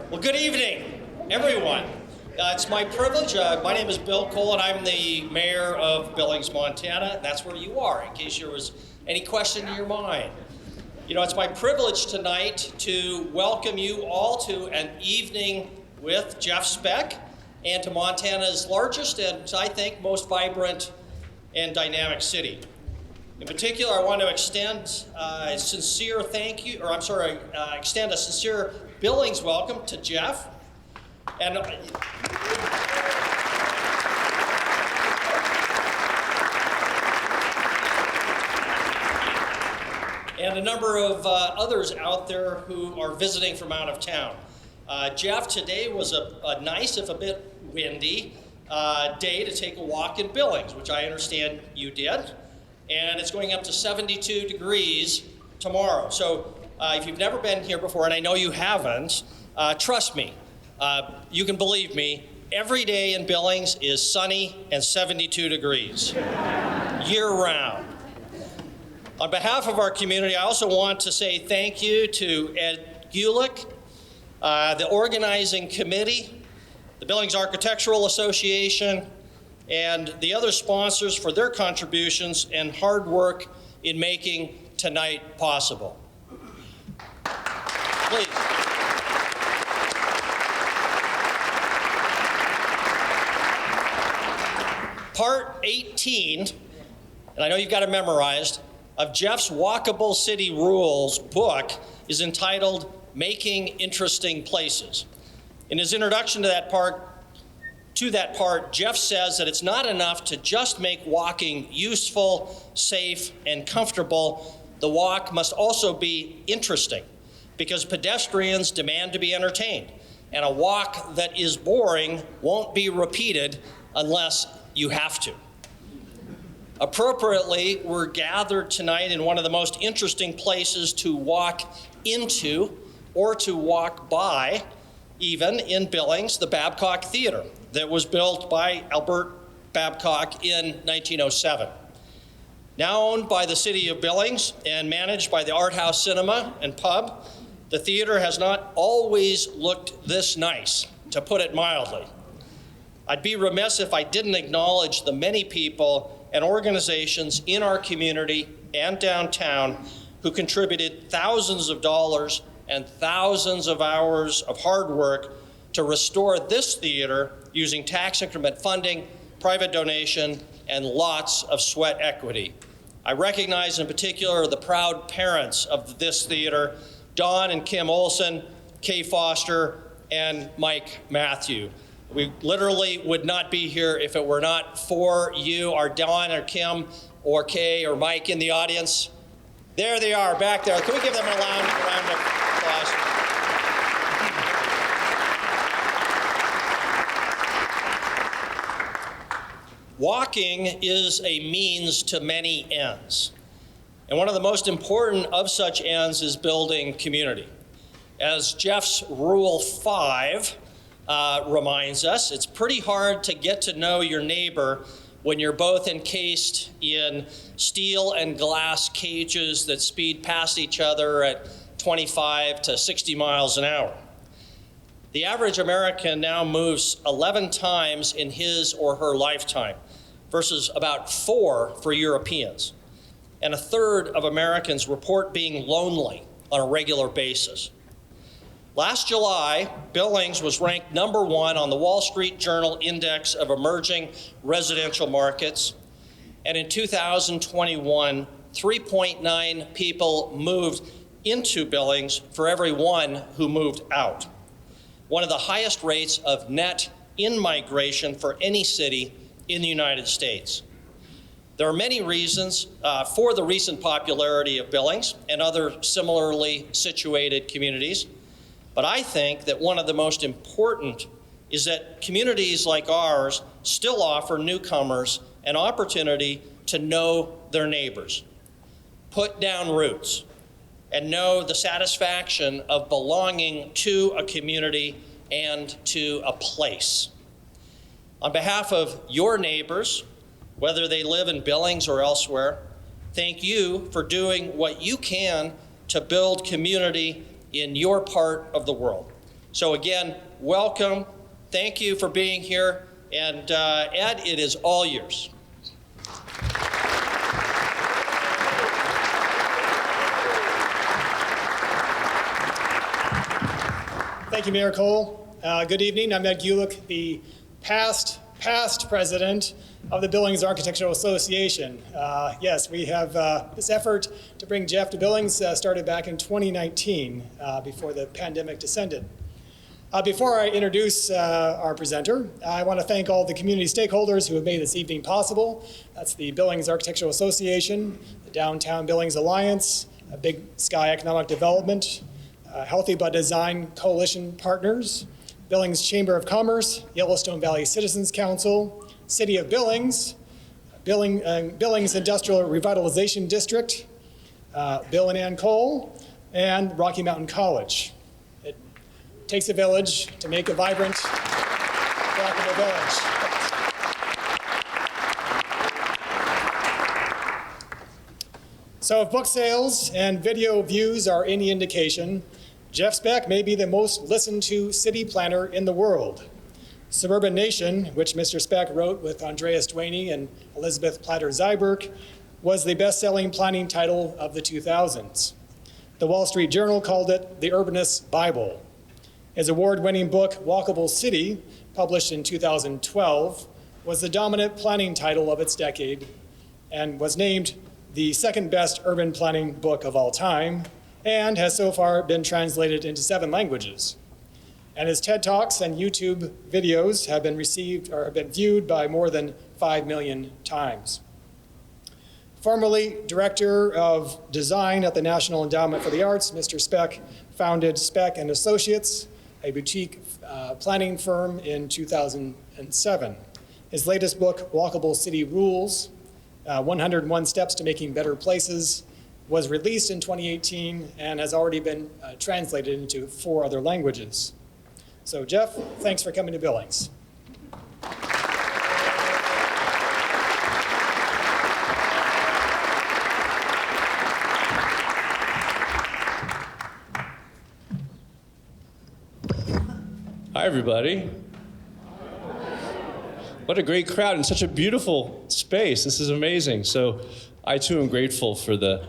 Well, good evening, everyone. It's my privilege. My name is Bill Cole, and I'm the mayor of Billings, Montana. That's where you are, in case there was any question in your mind. You know, it's my privilege tonight to welcome you all to an evening with Jeff Speck and to Montana's largest and, I think, most vibrant and dynamic city. In particular, I want to extend a sincere thank you, extend a sincere Billings welcome to Jeff. And a number of others out there who are visiting from out of town. Jeff, today was a nice, if a bit windy, day to take a walk in Billings, which I understand you did. And it's going up to 72 degrees tomorrow. So if you've never been here before, and I know you haven't, trust me, you can believe me, every day in Billings is sunny and 72 degrees, year-round. On behalf of our community, I also want to say thank you to Ed Gulick, the organizing committee, the Billings Architectural Association, and the other sponsors for their contributions and hard work in making tonight possible. Please. Part 18, and I know you've got it memorized, of Jeff's Walkable City Rules book is entitled Making Interesting Places. In his introduction to that part, Jeff says that it's not enough to just make walking useful, safe, and comfortable. The walk must also be interesting because pedestrians demand to be entertained, and a walk that is boring won't be repeated unless you have to. Appropriately, we're gathered tonight in one of the most interesting places to walk into or to walk by, even in Billings, the Babcock Theater that was built by Albert Babcock in 1907. Now owned by the city of Billings and managed by the Art House Cinema and Pub, the theater has not always looked this nice, to put it mildly. I'd be remiss if I didn't acknowledge the many people and organizations in our community and downtown who contributed thousands of dollars and thousands of hours of hard work to restore this theater using tax increment funding, private donation, and lots of sweat equity. I recognize in particular the proud parents of this theater, Don and Kim Olson, Kay Foster, and Mike Matthew. We literally would not be here if it were not for you, our Don or Kim or Kay or Mike in the audience. There they are, back there. Can we give them a round of applause? Walking is a means to many ends. And one of the most important of such ends is building community. As Jeff's Rule 5 reminds us, it's pretty hard to get to know your neighbor when you're both encased in steel and glass cages that speed past each other at 25 to 60 miles an hour. The average American now moves 11 times in his or her lifetime versus about 4 for Europeans. And a third of Americans report being lonely on a regular basis. Last July, Billings was ranked number 1 on the Wall Street Journal Index of Emerging Residential Markets. And in 2021, 3.9 people moved into Billings for every 1 who moved out. One of the highest rates of net in-migration for any city in the United States. There are many reasons for the recent popularity of Billings and other similarly situated communities. But I think that one of the most important is that communities like ours still offer newcomers an opportunity to know their neighbors, put down roots, and know the satisfaction of belonging to a community and to a place. On behalf of your neighbors, whether they live in Billings or elsewhere, thank you for doing what you can to build community in your part of the world. So again, welcome. Thank you for being here. And Ed, it is all yours. Thank you, Mayor Cole. Good evening. I'm Ed Gulick, the past president of the Billings Architectural Association. Yes, we have this effort to bring Jeff to Billings started back in 2019 before the pandemic descended. Before I introduce our presenter, I want to thank all the community stakeholders who have made this evening possible. That's the Billings Architectural Association, the Downtown Billings Alliance, Big Sky Economic Development, Healthy by Design Coalition Partners, Billings Chamber of Commerce, Yellowstone Valley Citizens Council, City of Billings, Billings Industrial Revitalization District, Bill and Ann Cole, and Rocky Mountain College. It takes a village to make a vibrant, walkable village. So if book sales and video views are any indication, Jeff Speck may be the most listened to city planner in the world. Suburban Nation, which Mr. Speck wrote with Andreas Duaney and Elizabeth Platter-Zyberk, was the best-selling planning title of the 2000s. The Wall Street Journal called it the Urbanist's Bible. His award-winning book, Walkable City, published in 2012, was the dominant planning title of its decade and was named the second best urban planning book of all time, and has so far been translated into 7 languages. And his TED Talks and YouTube videos have been viewed by more than 5 million times. Formerly Director of Design at the National Endowment for the Arts, Mr. Speck founded Speck and Associates, a boutique planning firm, in 2007. His latest book, Walkable City Rules, 101 Steps to Making Better Places, was released in 2018 and has already been translated into 4 other languages. So Jeff, thanks for coming to Billings. Hi, everybody. What a great crowd and such a beautiful space. This is amazing. So I, too, am grateful for the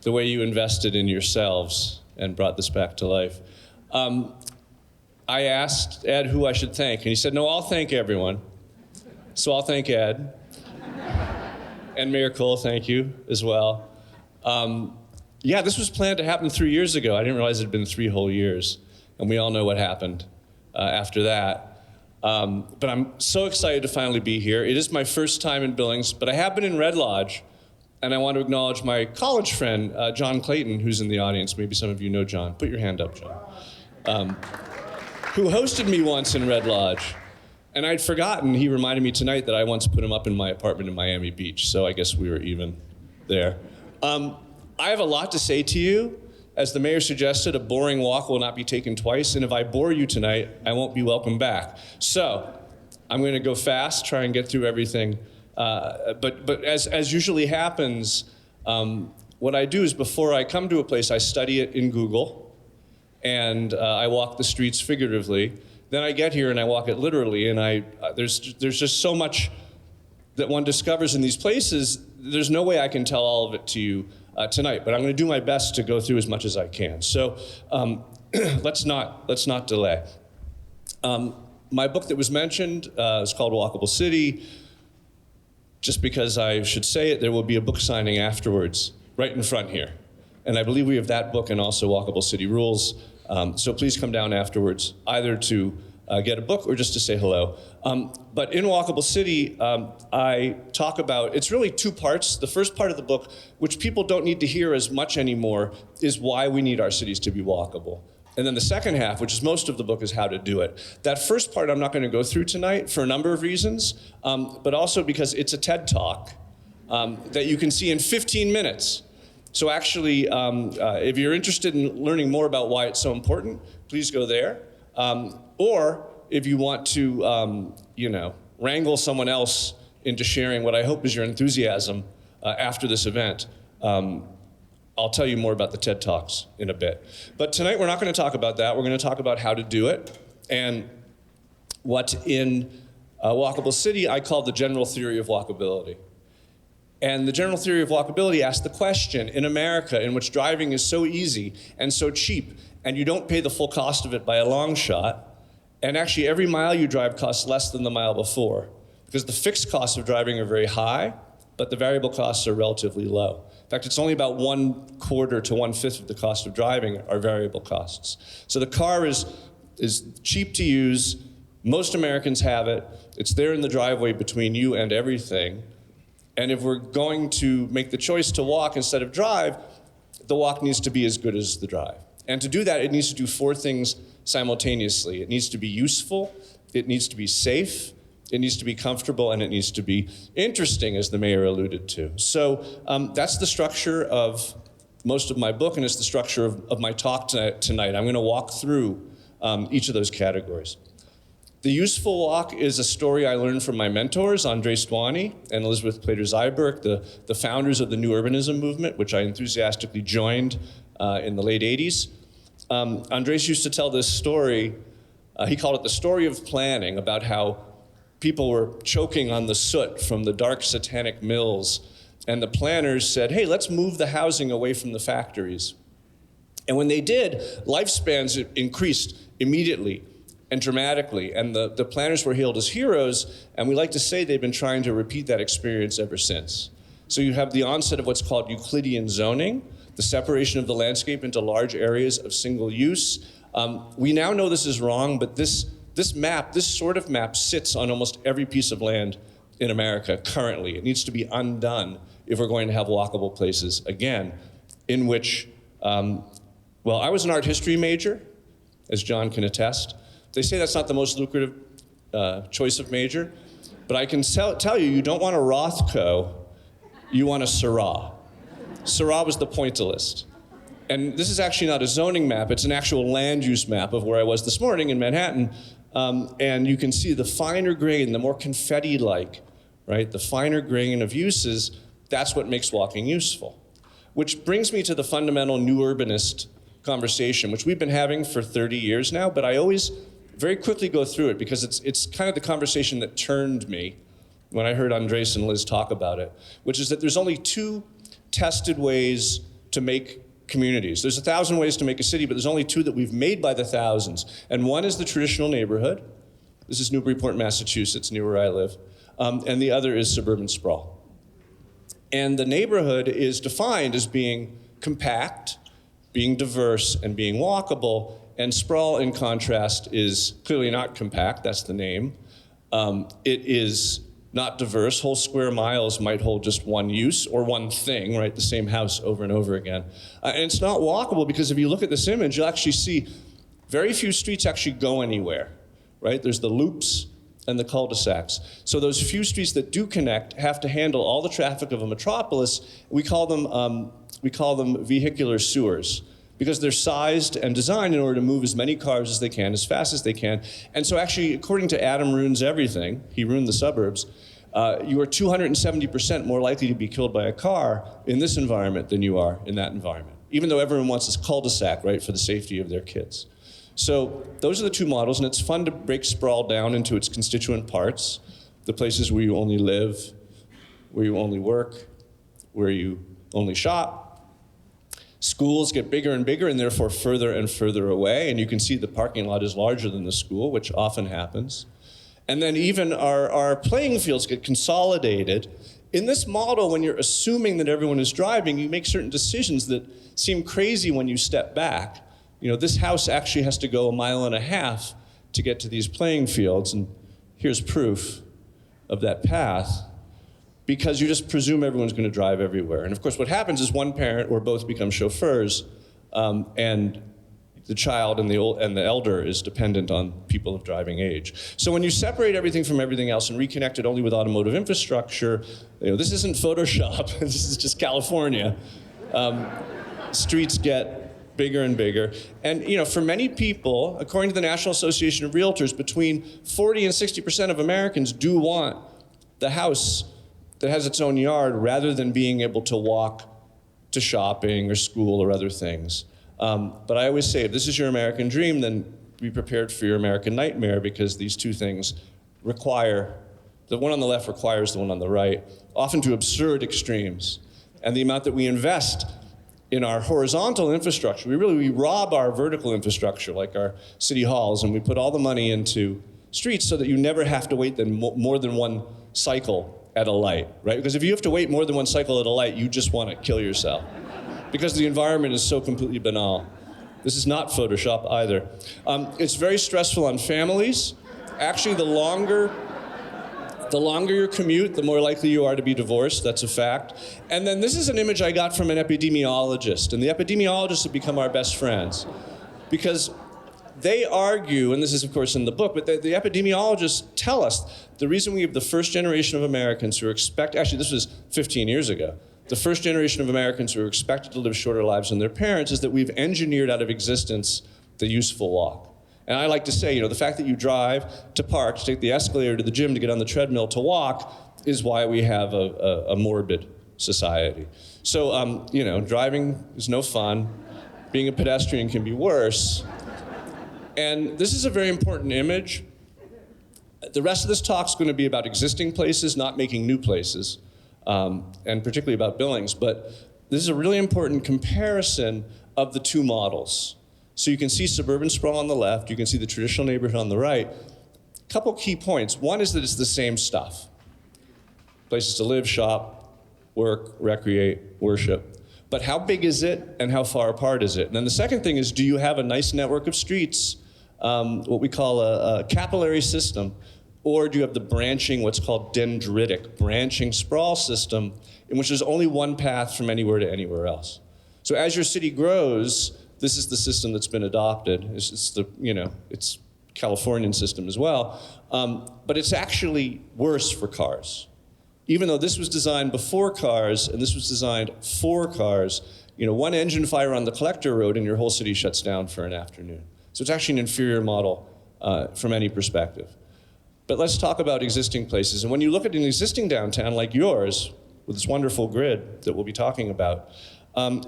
way you invested in yourselves and brought this back to life. I asked Ed who I should thank, and he said, no, I'll thank everyone. So I'll thank Ed. And Mayor Cole, thank you as well. Yeah, this was planned to happen 3 years ago. I didn't realize it had been 3 whole years. And we all know what happened after that. But I'm so excited to finally be here. It is my first time in Billings, but I have been in Red Lodge. And I want to acknowledge my college friend, John Clayton, who's in the audience. Maybe some of you know John. Put your hand up, John. Who hosted me once in Red Lodge. And I'd forgotten, he reminded me tonight that I once put him up in my apartment in Miami Beach. So I guess we were even there. I have a lot to say to you. As the mayor suggested, a boring walk will not be taken twice. And if I bore you tonight, I won't be welcome back. So I'm going to go fast, try and get through everything. But as usually happens, what I do is before I come to a place, I study it in Google, and I walk the streets figuratively. Then I get here and I walk it literally, and there's just so much that one discovers in these places. There's no way I can tell all of it to you tonight, but I'm going to do my best to go through as much as I can. So let's not delay. My book that was mentioned is called Walkable City. Just because I should say it, there will be a book signing afterwards, right in front here. And I believe we have that book and also Walkable City Rules. So please come down afterwards, either to get a book or just to say hello. But in Walkable City, I talk about, it's really 2 parts. The first part of the book, which people don't need to hear as much anymore, is why we need our cities to be walkable. And then the second half, which is most of the book, is how to do it. That first part I'm not going to go through tonight for a number of reasons, but also because it's a TED Talk that you can see in 15 minutes. So actually, if you're interested in learning more about why it's so important, please go there. Or if you want to, wrangle someone else into sharing what I hope is your enthusiasm after this event, I'll tell you more about the TED Talks in a bit. But tonight we're not going to talk about that. We're going to talk about how to do it and what in Walkable City I call the general theory of walkability. And the general theory of walkability asks the question, in America, in which driving is so easy and so cheap, and you don't pay the full cost of it by a long shot, and actually every mile you drive costs less than the mile before, because the fixed costs of driving are very high, but the variable costs are relatively low. In fact, it's only about 1/4 to 1/5 of the cost of driving are variable costs. So the car is cheap to use. Most Americans have it. It's there in the driveway between you and everything. And if we're going to make the choice to walk instead of drive, the walk needs to be as good as the drive. And to do that, it needs to do 4 things simultaneously. It needs to be useful, it needs to be safe, it needs to be comfortable, and it needs to be interesting, as the mayor alluded to. So that's the structure of most of my book, and it's the structure of my talk tonight. I'm going to walk through each of those categories. The useful walk is a story I learned from my mentors, Andre Stwani and Elizabeth Plater-Zyberk, the founders of the New Urbanism movement, which I enthusiastically joined in the late 80s. Andres used to tell this story, he called it the story of planning, about how people were choking on the soot from the dark satanic mills, and the planners said, hey, let's move the housing away from the factories. And when they did, lifespans increased immediately and dramatically, and the planners were hailed as heroes, and we like to say they've been trying to repeat that experience ever since. So you have the onset of what's called Euclidean zoning, the separation of the landscape into large areas of single use. We now know this is wrong, but this sort of map sits on almost every piece of land in America currently. It needs to be undone if we're going to have walkable places again, in which, well, I was an art history major, as John can attest. They say that's not the most lucrative choice of major, but I can tell you, you don't want a Rothko, you want a Syrah. Syrah was the pointillist. And this is actually not a zoning map, it's an actual land use map of where I was this morning in Manhattan. And you can see the finer grain, the more confetti-like, right? The finer grain of uses, that's what makes walking useful. Which brings me to the fundamental new urbanist conversation, which we've been having for 30 years now, but I always very quickly go through it because it's kind of the conversation that turned me when I heard Andres and Liz talk about it, which is that there's only 2 tested ways to make communities. There's 1,000 ways to make a city, but there's only 2 that we've made by the thousands. And one is the traditional neighborhood. This is Newburyport, Massachusetts, near where I live. And the other is suburban sprawl. And the neighborhood is defined as being compact, being diverse, and being walkable. And sprawl, in contrast, is clearly not compact, that's the name. It is not diverse. Whole square miles might hold just one use or one thing, right? The same house over and over again. And it's not walkable because if you look at this image, you'll actually see very few streets actually go anywhere, right? There's the loops and the cul-de-sacs. So those few streets that do connect have to handle all the traffic of a metropolis. We call them vehicular sewers, because they're sized and designed in order to move as many cars as they can, as fast as they can. And so actually, according to Adam Ruins Everything, he ruined the suburbs, you are 270% more likely to be killed by a car in this environment than you are in that environment, even though everyone wants this cul-de-sac, right, for the safety of their kids. So those are the 2 models, and it's fun to break sprawl down into its constituent parts, the places where you only live, where you only work, where you only shop. Schools get bigger and bigger and therefore further and further away, and you can see the parking lot is larger than the school, which often happens. And then even our playing fields get consolidated. In this model, when you're assuming that everyone is driving, you make certain decisions that seem crazy when you step back. You know, this house actually has to go 1.5 miles to get to these playing fields, and here's proof of that path, because you just presume everyone's going to drive everywhere. And of course, what happens is one parent or both become chauffeurs, and the child and the elder is dependent on people of driving age. So when you separate everything from everything else and reconnect it only with automotive infrastructure, you know, this isn't Photoshop, this is just California. Streets get bigger and bigger. And you know, for many people, according to the National Association of Realtors, between 40 and 60% of Americans do want the house that has its own yard rather than being able to walk to shopping or school or other things. But I always say, if this is your American dream, then be prepared for your American nightmare, because these two things require, the one on the left requires the one on the right, often to absurd extremes. And the amount that we invest in our horizontal infrastructure, we rob our vertical infrastructure, like our city halls, and we put all the money into streets so that you never have to wait more than one cycle at a light, right? Because if you have to wait more than one cycle at a light, you just want to kill yourself, because the environment is so completely banal. This is not Photoshop either. It's very stressful on families. Actually, the longer your commute, the more likely you are to be divorced. That's a fact. And then this is an image I got from an epidemiologist. And the epidemiologists have become our best friends, because they argue, and this is of course in the book, but the epidemiologists tell us the reason we have the first generation of Americans who are actually this was 15 years ago, the first generation of Americans who are expected to live shorter lives than their parents, is that we've engineered out of existence the useful walk. And I like to say, the fact that you drive to park, to take the escalator to the gym, to get on the treadmill, to walk, is why we have a morbid society. So, driving is no fun. Being a pedestrian can be worse. And this is a very important image. The rest of this talk is going to be about existing places, not making new places, and particularly about Billings. But this is a really important comparison of the two models. So you can see suburban sprawl on the left, you can see the traditional neighborhood on the right. A couple key points. One is that it's the same stuff. Places to live, shop, work, recreate, worship. But how big is it and how far apart is it? And then the second thing is, do you have a nice network of streets, what we call a capillary system, or do you have the branching, what's called dendritic, branching sprawl system, in which there's only one path from anywhere to anywhere else? So as your city grows, this is the system that's been adopted. It's Californian system as well, but it's actually worse for cars. Even though this was designed before cars and this was designed for cars, one engine fire on the collector road and your whole city shuts down for an afternoon. So it's actually an inferior model from any perspective. But let's talk about existing places. And when you look at an existing downtown like yours, with this wonderful grid that we'll be talking about,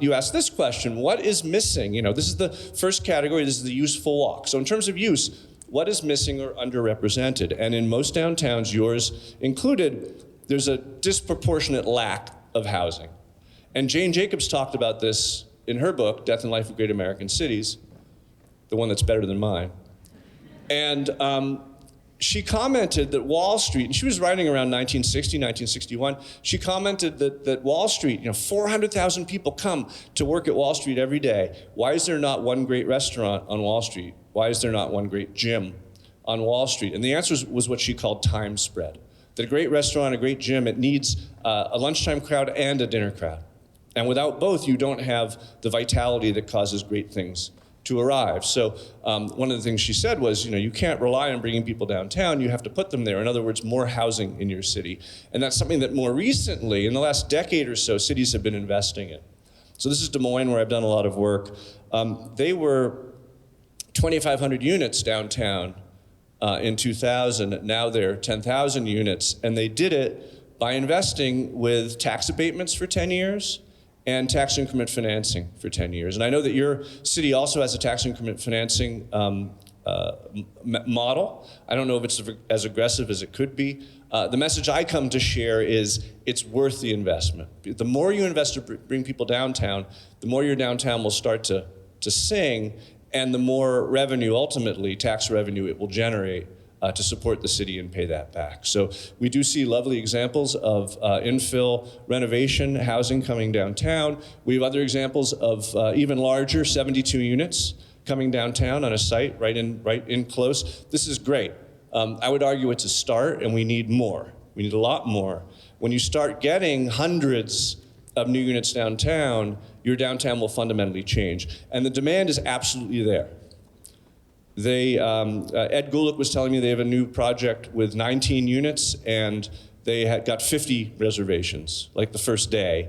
you ask this question: what is missing? This is the first category, this is the useful walk. So in terms of use, what is missing or underrepresented? And in most downtowns, yours included, there's a disproportionate lack of housing. And Jane Jacobs talked about this in her book, Death and Life of Great American Cities, the one that's better than mine. And she commented that Wall Street, and she was writing around 1960, 1961, she commented that Wall Street, 400,000 people come to work at Wall Street every day. Why is there not one great restaurant on Wall Street? Why is there not one great gym on Wall Street? And the answer was what she called time spread. That a great restaurant, a great gym, it needs a lunchtime crowd and a dinner crowd. And without both, you don't have the vitality that causes great things to arrive. So one of the things she said was, you can't rely on bringing people downtown, you have to put them there. In other words, more housing in your city. And that's something that more recently, in the last decade or so, cities have been investing in. So this is Des Moines, where I've done a lot of work. They were 2,500 units downtown in 2000. Now they're 10,000 units. And they did it by investing with tax abatements for 10 years and tax increment financing for 10 years. And I know that your city also has a tax increment financing model. I don't know if it's as aggressive as it could be. The message I come to share is it's worth the investment. The more you invest to bring people downtown, the more your downtown will start to sing, and the more revenue, ultimately, tax revenue, it will generate to support the city and pay that back. So we do see lovely examples of infill renovation, housing coming downtown. We have other examples of even larger, 72 units coming downtown on a site right in close. This is great. I would argue it's a start, and we need more. We need a lot more. When you start getting hundreds of new units downtown, your downtown will fundamentally change. And the demand is absolutely there. Ed Gulick was telling me they have a new project with 19 units, and they had got 50 reservations. Like the first day,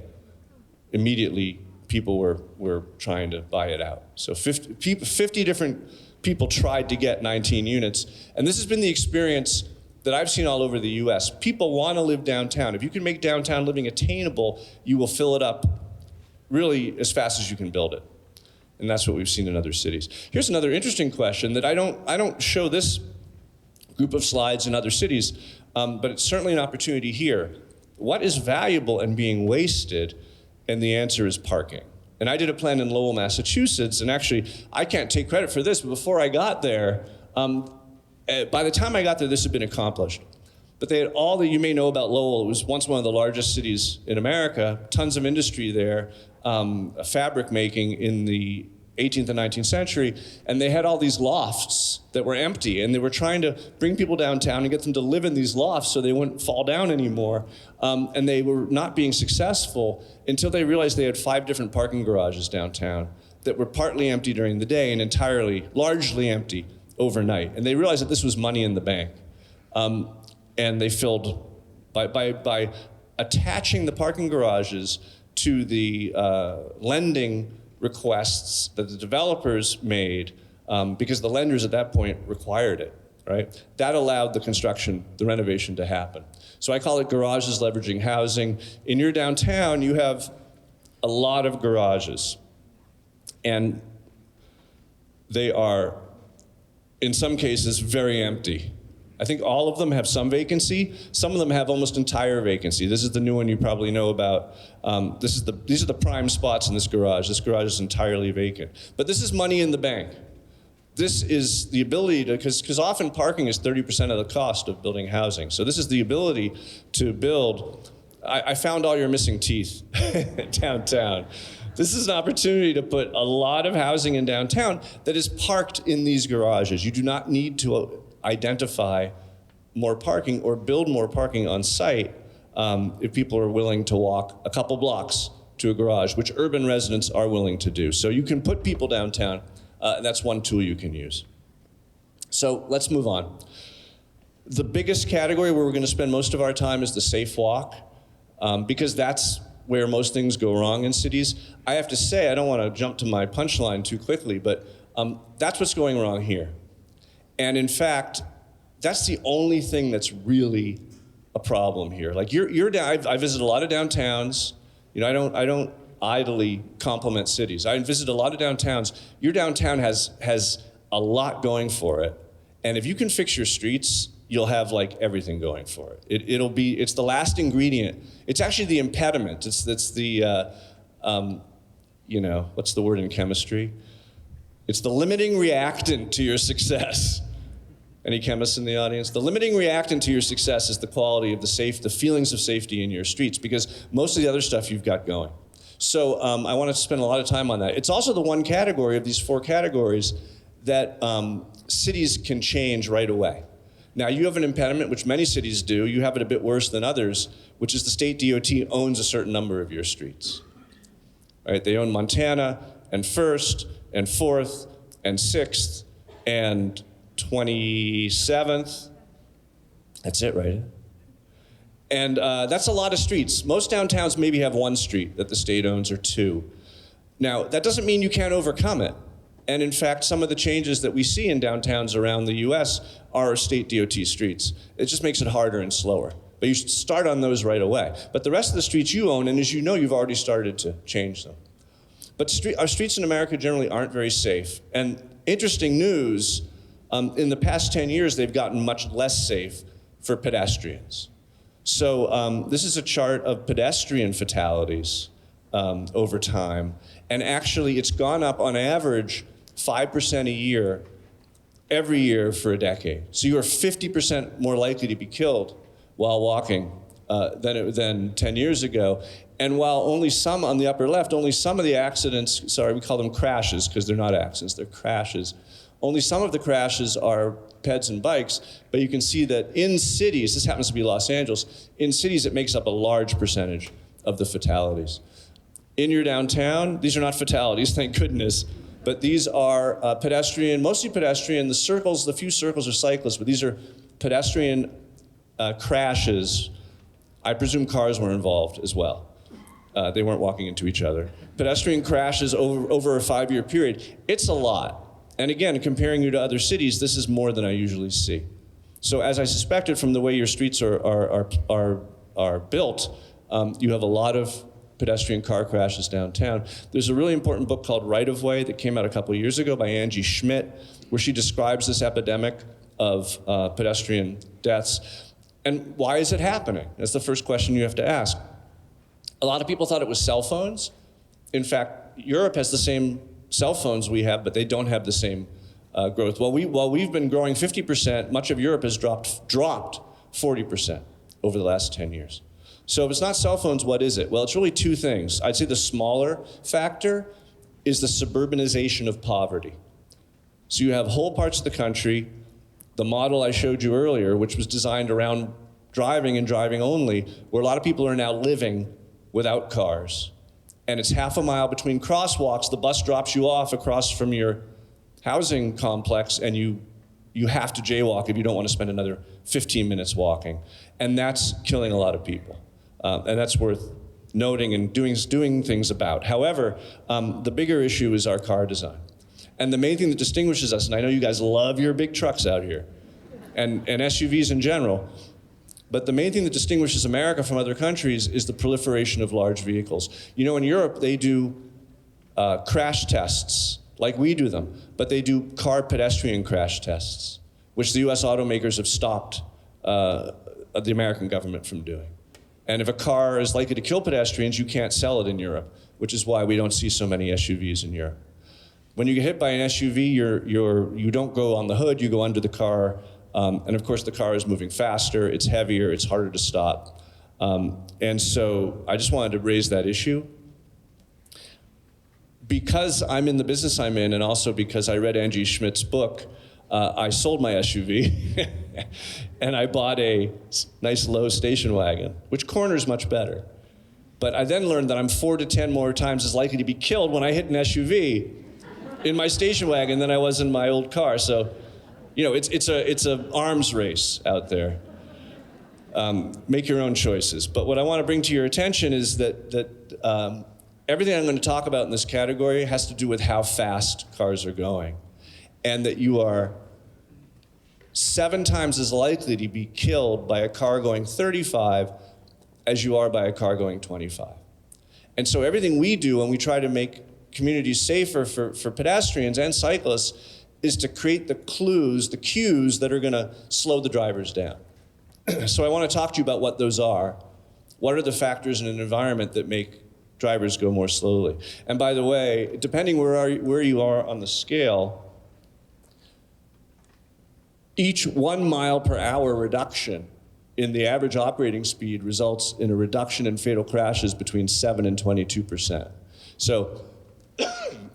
immediately people were trying to buy it out. So 50 different people tried to get 19 units. And this has been the experience that I've seen all over the US. People want to live downtown. If you can make downtown living attainable, you will fill it up really as fast as you can build it. And that's what we've seen in other cities. Here's another interesting question that I don't show this group of slides in other cities, but it's certainly an opportunity here. What is valuable and being wasted? And the answer is parking. And I did a plan in Lowell, Massachusetts, and actually, I can't take credit for this, but before I got there, by the time I got there, this had been accomplished. But they had all that you may know about Lowell. It was once one of the largest cities in America, tons of industry there, fabric making in the 18th and 19th century, and they had all these lofts that were empty, and they were trying to bring people downtown and get them to live in these lofts so they wouldn't fall down anymore, and they were not being successful until they realized they had 5 different parking garages downtown that were partly empty during the day and largely empty overnight, and they realized that this was money in the bank. And they filled, by attaching the parking garages to the lending requests that the developers made, because the lenders at that point required it, right? That allowed the construction, the renovation to happen. So I call it garages leveraging housing. In your downtown, you have a lot of garages, and they are, in some cases, very empty. I think all of them have some vacancy. Some of them have almost entire vacancy. This is the new one you probably know about. These are the prime spots in this garage. This garage is entirely vacant. But this is money in the bank. This is the ability to, because often parking is 30% of the cost of building housing. So this is the ability to build. I found all your missing teeth downtown. This is an opportunity to put a lot of housing in downtown that is parked in these garages. You do not need to identify more parking or build more parking on site if people are willing to walk a couple blocks to a garage, which urban residents are willing to do. So you can put people downtown, and that's one tool you can use. So let's move on. The biggest category where we're going to spend most of our time is the safe walk, because that's where most things go wrong in cities. I have to say, I don't want to jump to my punchline too quickly, but that's what's going wrong here. And in fact, that's the only thing that's really a problem here. Like I visit a lot of downtowns. You know, I don't idly compliment cities. I visit a lot of downtowns. Your downtown has a lot going for it. And if you can fix your streets, you'll have like everything going for it. It's the last ingredient. It's actually the impediment. It's the, what's the word in chemistry? It's the limiting reactant to your success. Any chemists in the audience? The limiting reactant to your success is the quality of the feelings of safety in your streets, because most of the other stuff you've got going. So I want to spend a lot of time on that. It's also the one category of these 4 categories that cities can change right away. Now, you have an impediment, which many cities do. You have it a bit worse than others, which is the state DOT owns a certain number of your streets. Right? They own Montana and 1st and 4th and 6th and 27th. That's it, right? And that's a lot of streets. Most downtowns maybe have 1 street that the state owns or 2. Now, that doesn't mean you can't overcome it. And in fact, some of the changes that we see in downtowns around the US are state DOT streets. It just makes it harder and slower. But you should start on those right away. But the rest of the streets you own, and as you know, you've already started to change them. But our streets in America generally aren't very safe. And interesting news, in the past 10 years, they've gotten much less safe for pedestrians. So this is a chart of pedestrian fatalities over time. And actually, it's gone up on average 5% a year, every year for a decade. So you are 50% more likely to be killed while walking than 10 years ago. And while only some, on the upper left, only some of the accidents, sorry, we call them crashes because they're not accidents, they're crashes. Only some of the crashes are peds and bikes, but you can see that in cities, this happens to be Los Angeles, in cities it makes up a large percentage of the fatalities. In your downtown, these are not fatalities, thank goodness, but these are pedestrian, mostly pedestrian. The circles, the few circles are cyclists, but these are pedestrian crashes. I presume cars were involved as well. They weren't walking into each other. Pedestrian crashes over a 5-year period. It's a lot. And again, comparing you to other cities, this is more than I usually see. So as I suspected from the way your streets are built, you have a lot of pedestrian car crashes downtown. There's a really important book called Right of Way that came out a couple of years ago by Angie Schmidt, where she describes this epidemic of pedestrian deaths. And why is it happening? That's the first question you have to ask. A lot of people thought it was cell phones. In fact, Europe has the same cell phones we have, but they don't have the same growth. While we've been growing 50%, much of Europe has dropped 40% over the last 10 years. So if it's not cell phones, what is it? Well, it's really two things. I'd say the smaller factor is the suburbanization of poverty. So you have whole parts of the country, the model I showed you earlier, which was designed around driving and driving only, where a lot of people are now living without cars. And it's half a mile between crosswalks. The bus drops you off across from your housing complex, and you have to jaywalk if you don't want to spend another 15 minutes walking. And that's killing a lot of people. And that's worth noting and doing things about. However, the bigger issue is our car design. And the main thing that distinguishes us, and I know you guys love your big trucks out here, and SUVs in general, but the main thing that distinguishes America from other countries is the proliferation of large vehicles. You know, in Europe, they do crash tests, like we do them, but they do car pedestrian crash tests, which the US automakers have stopped the American government from doing. And if a car is likely to kill pedestrians, you can't sell it in Europe, which is why we don't see so many SUVs in Europe. When you get hit by an SUV, you don't go on the hood, you go under the car. And of course, the car is moving faster, it's heavier, it's harder to stop. And so I just wanted to raise that issue. Because I'm in the business I'm in, and also because I read Angie Schmidt's book, I sold my SUV and I bought a nice low station wagon, which corners much better. But I then learned that I'm 4 to 10 more times as likely to be killed when I hit an SUV in my station wagon than I was in my old car. So, you know, it's a arms race out there. Make your own choices. But what I want to bring to your attention is that everything I'm going to talk about in this category has to do with how fast cars are going, and that you are 7 times as likely to be killed by a car going 35 as you are by a car going 25. And so everything we do when we try to make communities safer for pedestrians and cyclists is to create the cues that are going to slow the drivers down. So I want to talk to you about what those are. What are the factors in an environment that make drivers go more slowly? And by the way, depending where you are on the scale, each 1 mile per hour reduction in the average operating speed results in a reduction in fatal crashes between 7 and 22%. So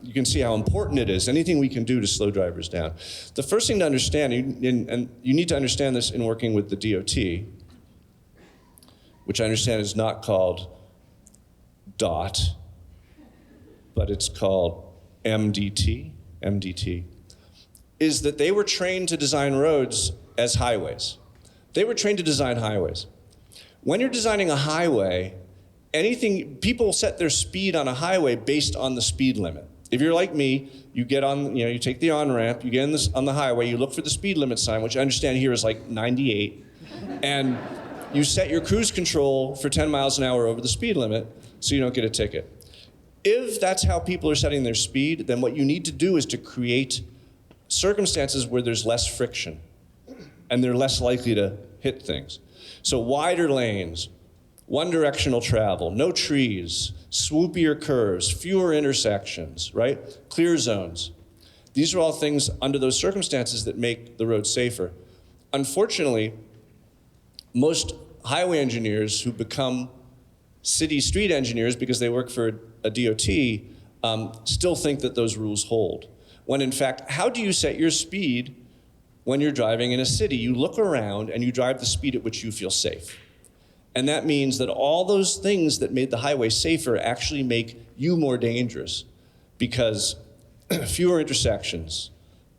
you can see how important it is, anything we can do to slow drivers down. The first thing to understand, and you need to understand this in working with the DOT, which I understand is not called DOT, but it's called MDT, is that they were trained to design roads as highways. They were trained to design highways. When you're designing a highway, people set their speed on a highway based on the speed limit. If you're like me, you get on, you take the on-ramp, you get on the highway, you look for the speed limit sign, which I understand here is like 98, and you set your cruise control for 10 miles an hour over the speed limit so you don't get a ticket. If that's how people are setting their speed, then what you need to do is to create circumstances where there's less friction and they're less likely to hit things. So wider lanes, one-directional travel, no trees, swoopier curves, fewer intersections, right? Clear zones. These are all things under those circumstances that make the road safer. Unfortunately, most highway engineers who become city street engineers because they work for a DOT still think that those rules hold. When in fact, how do you set your speed when you're driving in a city? You look around and you drive the speed at which you feel safe. And that means that all those things that made the highway safer actually make you more dangerous, because fewer intersections,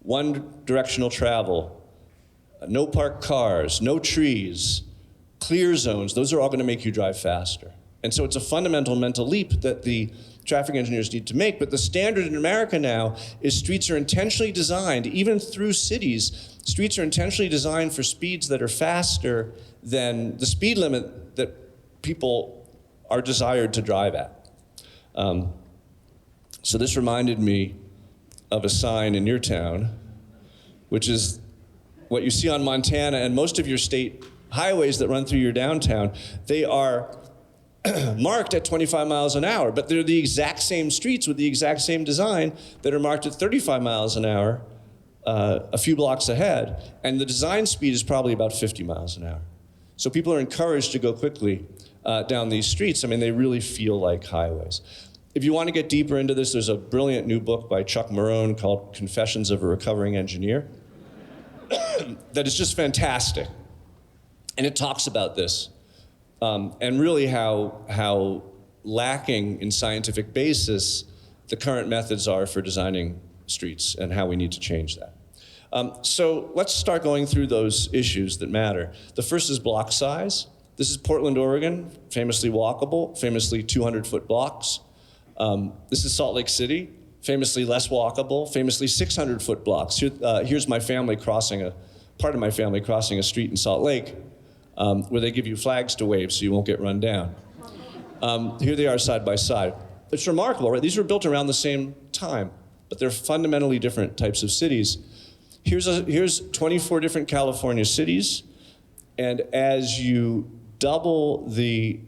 one-directional travel, no parked cars, no trees, clear zones, those are all going to make you drive faster. And so it's a fundamental mental leap that the traffic engineers need to make. But the standard in America now is streets are intentionally designed, even through cities, streets are intentionally designed for speeds that are faster than the speed limit that people are desired to drive at. So this reminded me of a sign in your town, which is what you see on Montana and most of your state highways that run through your downtown. They are marked at 25 miles an hour, but they're the exact same streets with the exact same design that are marked at 35 miles an hour a few blocks ahead, and the design speed is probably about 50 miles an hour. So people are encouraged to go quickly down these streets. I mean, they really feel like highways. If you want to get deeper into this, there's a brilliant new book by Chuck Marohn called Confessions of a Recovering Engineer that is just fantastic. And it talks about this and really how lacking in scientific basis the current methods are for designing streets and how we need to change that. So let's start going through those issues that matter. The first is block size. This is Portland, Oregon, famously walkable, famously 200-foot blocks. This is Salt Lake City, famously less walkable, famously 600-foot blocks. Here's my family part of my family crossing a street in Salt Lake where they give you flags to wave so you won't get run down. Here they are side by side. It's remarkable, right? These were built around the same time, but they're fundamentally different types of cities. Here's 24 different California cities, and as you double the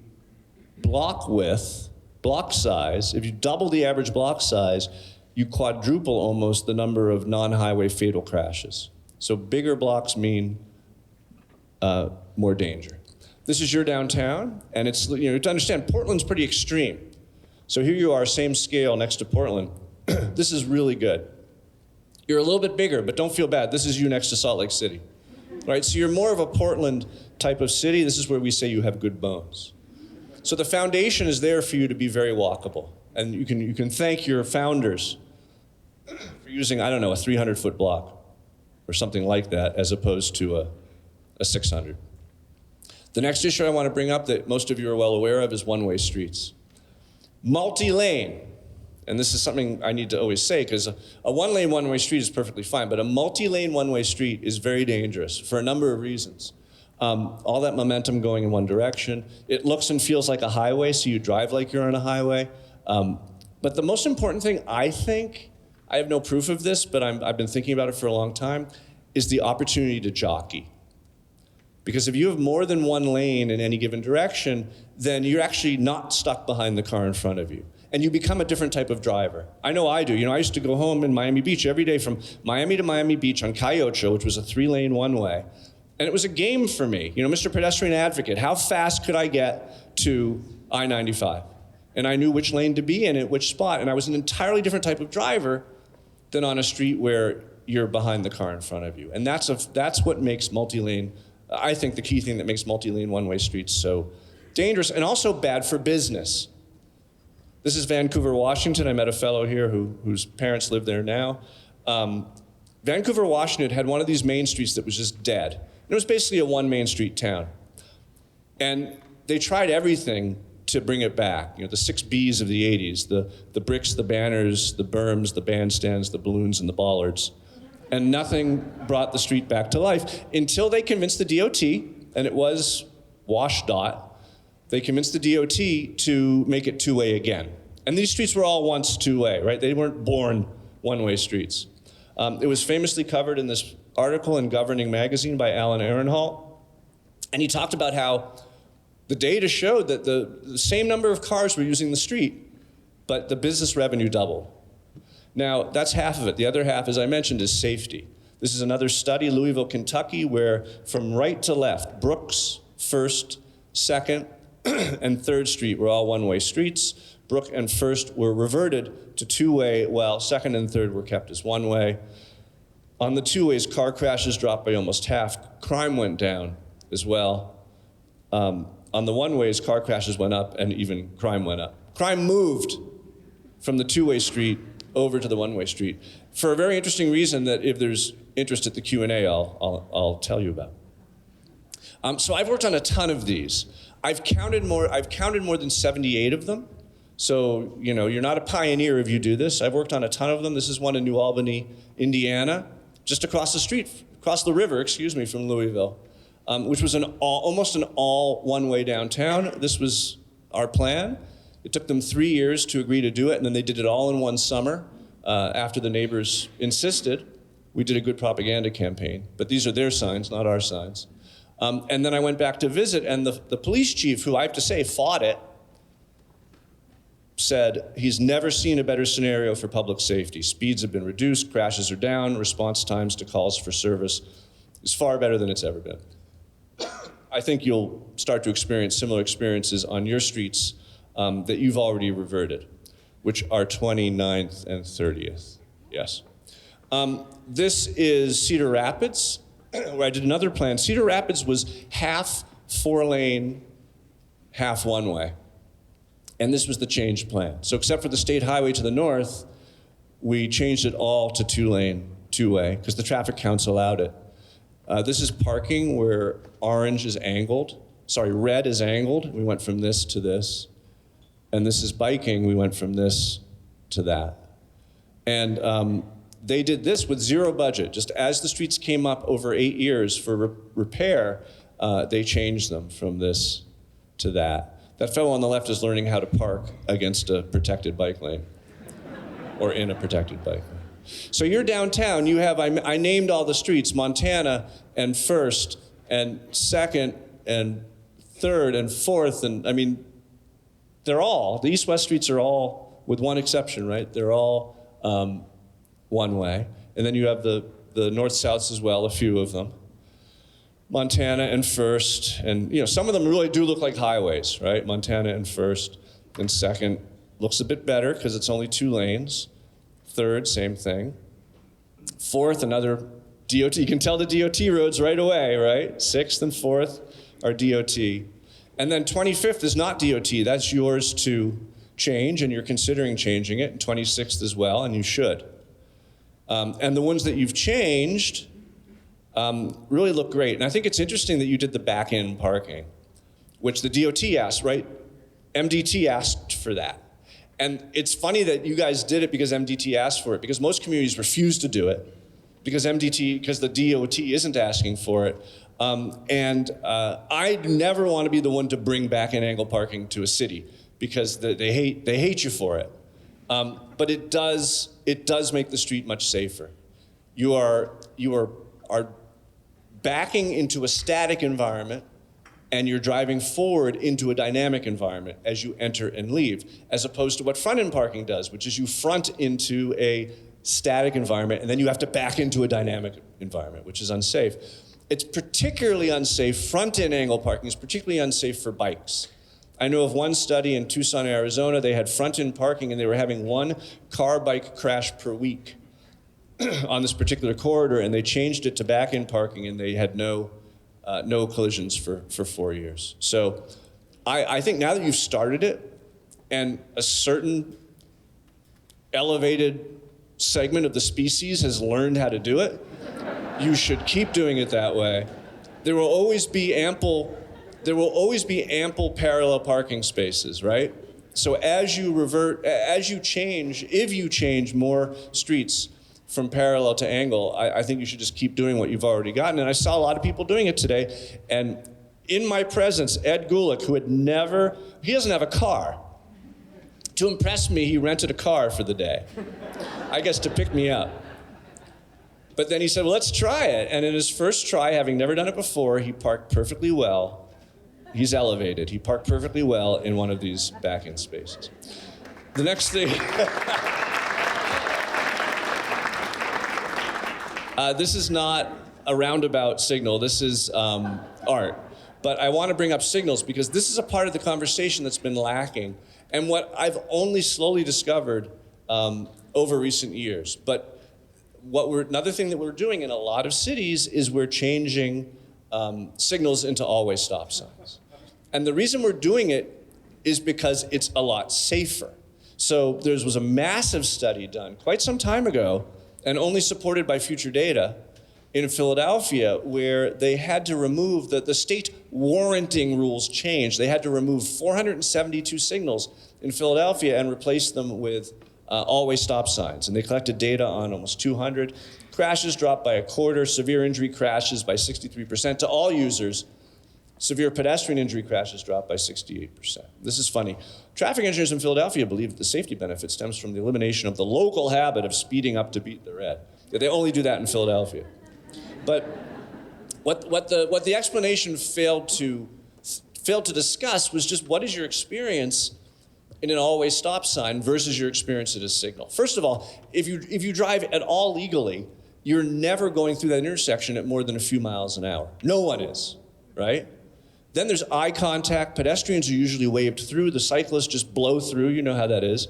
block width, block size, if you double the average block size, you quadruple almost the number of non-highway fatal crashes. So bigger blocks mean more danger. This is your downtown, and it's, you know, to understand, Portland's pretty extreme. So here you are, same scale next to Portland. This is really good. You're a little bit bigger, but don't feel bad. This is you next to Salt Lake City. Right? So you're more of a Portland type of city. This is where we say you have good bones. So the foundation is there for you to be very walkable. And you can thank your founders for using, I don't know, a 300-foot block or something like that as opposed to a 600. The next issue I want to bring up that most of you are well aware of is one-way streets. Multi-lane. And this is something I need to always say, because a one-lane, one-way street is perfectly fine, but a multi-lane, one-way street is very dangerous for a number of reasons. All that momentum going in one direction. It looks and feels like a highway, so you drive like you're on a highway. But the most important thing, I think, I have no proof of this, but I've been thinking about it for a long time, is the opportunity to jockey. Because if you have more than one lane in any given direction, then you're actually not stuck behind the car in front of you. And you become a different type of driver. I know I do. You know, I used to go home in Miami Beach every day from Miami to Miami Beach on Cayocho, which was a 3-lane one-way. And it was a game for me. You know, Mr. Pedestrian Advocate, how fast could I get to I-95? And I knew which lane to be in at which spot. And I was an entirely different type of driver than on a street where you're behind the car in front of you. And that's what makes multi-lane, I think the key thing that makes multi-lane one-way streets so dangerous and also bad for business. This is Vancouver, Washington. I met a fellow here whose parents live there now. Vancouver, Washington had one of these main streets that was just dead. And it was basically a one main street town. And they tried everything to bring it back. You know, the 6 Bs of the 80s, the bricks, the banners, the berms, the bandstands, the balloons, and the bollards. And nothing brought the street back to life until they convinced the DOT, and it was WashDOT, they convinced the DOT to make it two-way again. And these streets were all once two-way, right? They weren't born one-way streets. It was famously covered in this article in Governing Magazine by Alan Ehrenhalt. And he talked about how the data showed that the same number of cars were using the street, but the business revenue doubled. Now, that's half of it. The other half, as I mentioned, is safety. This is another study, Louisville, Kentucky, where from right to left, Brooks, First, Second, and Third Street were all one-way streets. Brook and First were reverted to two-way, while Second and Third were kept as one-way. On the two-ways, car crashes dropped by almost half. Crime went down as well. On the one-ways, car crashes went up, and even crime went up. Crime moved from the two-way street over to the one-way street for a very interesting reason that if there's interest at the Q&A, I'll tell you about. So I've worked on a ton of these. I've counted more than 78 of them. So, you know, you're not a pioneer if you do this. I've worked on a ton of them. This is one in New Albany, Indiana, just across the river, from Louisville, which was almost an all one-way downtown. This was our plan. It took them 3 years to agree to do it, and then they did it all in one summer after the neighbors insisted. We did a good propaganda campaign, but these are their signs, not our signs. And then I went back to visit, and the police chief, who I have to say fought it, said he's never seen a better scenario for public safety. Speeds have been reduced, crashes are down, response times to calls for service is far better than it's ever been. I think you'll start to experience similar experiences on your streets that you've already reverted, which are 29th and 30th. Yes. This is Cedar Rapids, where I did another plan. Cedar Rapids was half 4-lane, half one-way. And this was the changed plan. So except for the state highway to the north, we changed it all to 2-lane, two-way, because the traffic counts allowed it. This is parking where red is angled. We went from this to this. And this is biking. We went from this to that. And they did this with zero budget. Just as the streets came up over 8 years for repair, they changed them from this to that. That fellow on the left is learning how to park against a protected bike lane or in a protected bike lane. So you're downtown, you have, I named all the streets, Montana and First and Second and Third and Fourth, and I mean, they're all, the east-west streets are all, with one exception, right? They're all one way. And then you have the north-souths as well, a few of them. Montana and First, and some of them really do look like highways, right? Montana and First, and Second looks a bit better because it's only 2 lanes. Third, same thing. Fourth, another DOT. You can tell the DOT roads right away, right? 6th and 4th are DOT. And then 25th is not DOT. That's yours to change, and you're considering changing it, and 26th as well, and you should. And the ones that you've changed really look great. And I think it's interesting that you did the back-end parking, which the DOT asked, right? MDT asked for that. And it's funny that you guys did it because MDT asked for it, because most communities refuse to do it because the DOT isn't asking for it. I never want to be the one to bring back-end angle parking to a city because they hate you for it. But it does make the street much safer. You are backing into a static environment, and you're driving forward into a dynamic environment as you enter and leave, as opposed to what front-end parking does, which is you front into a static environment, and then you have to back into a dynamic environment, which is unsafe. It's particularly unsafe, front-end angle parking is particularly unsafe for bikes. I know of one study in Tucson, Arizona, they had front-end parking, and they were having 1 car-bike crash per week on this particular corridor, and they changed it to back-end parking, and they had no collisions for 4 years. So I think now that you've started it, and a certain elevated segment of the species has learned how to do it, you should keep doing it that way. There will always be ample parallel parking spaces, right? So as you change more streets from parallel to angle, I think you should just keep doing what you've already gotten. And I saw a lot of people doing it today. And in my presence, Ed Gulick, he doesn't have a car. To impress me, he rented a car for the day, I guess to pick me up. But then he said, well, let's try it. And in his first try, having never done it before, he parked perfectly well. He's elevated. He parked perfectly well in one of these back-end spaces. The next thing... this is not a roundabout signal. This is art. But I want to bring up signals because this is a part of the conversation that's been lacking and what I've only slowly discovered over recent years. But another thing that we're doing in a lot of cities is we're changing signals into always stop signs. And the reason we're doing it is because it's a lot safer. So there was a massive study done quite some time ago and only supported by future data in Philadelphia, where they had to remove, the state warranting rules changed. They had to remove 472 signals in Philadelphia and replace them with always stop signs. And they collected data on almost 200. Crashes dropped by 1/4, severe injury crashes by 63% to all users. Severe pedestrian injury crashes dropped by 68%. This is funny. Traffic engineers in Philadelphia believe that the safety benefit stems from the elimination of the local habit of speeding up to beat the red. They only do that in Philadelphia. But what the explanation failed to discuss was just what is your experience in an always stop sign versus your experience at a signal. First of all, if you drive at all legally, you're never going through that intersection at more than a few miles an hour. No one is, right? Then there's eye contact. Pedestrians are usually waved through. The cyclists just blow through. You know how that is.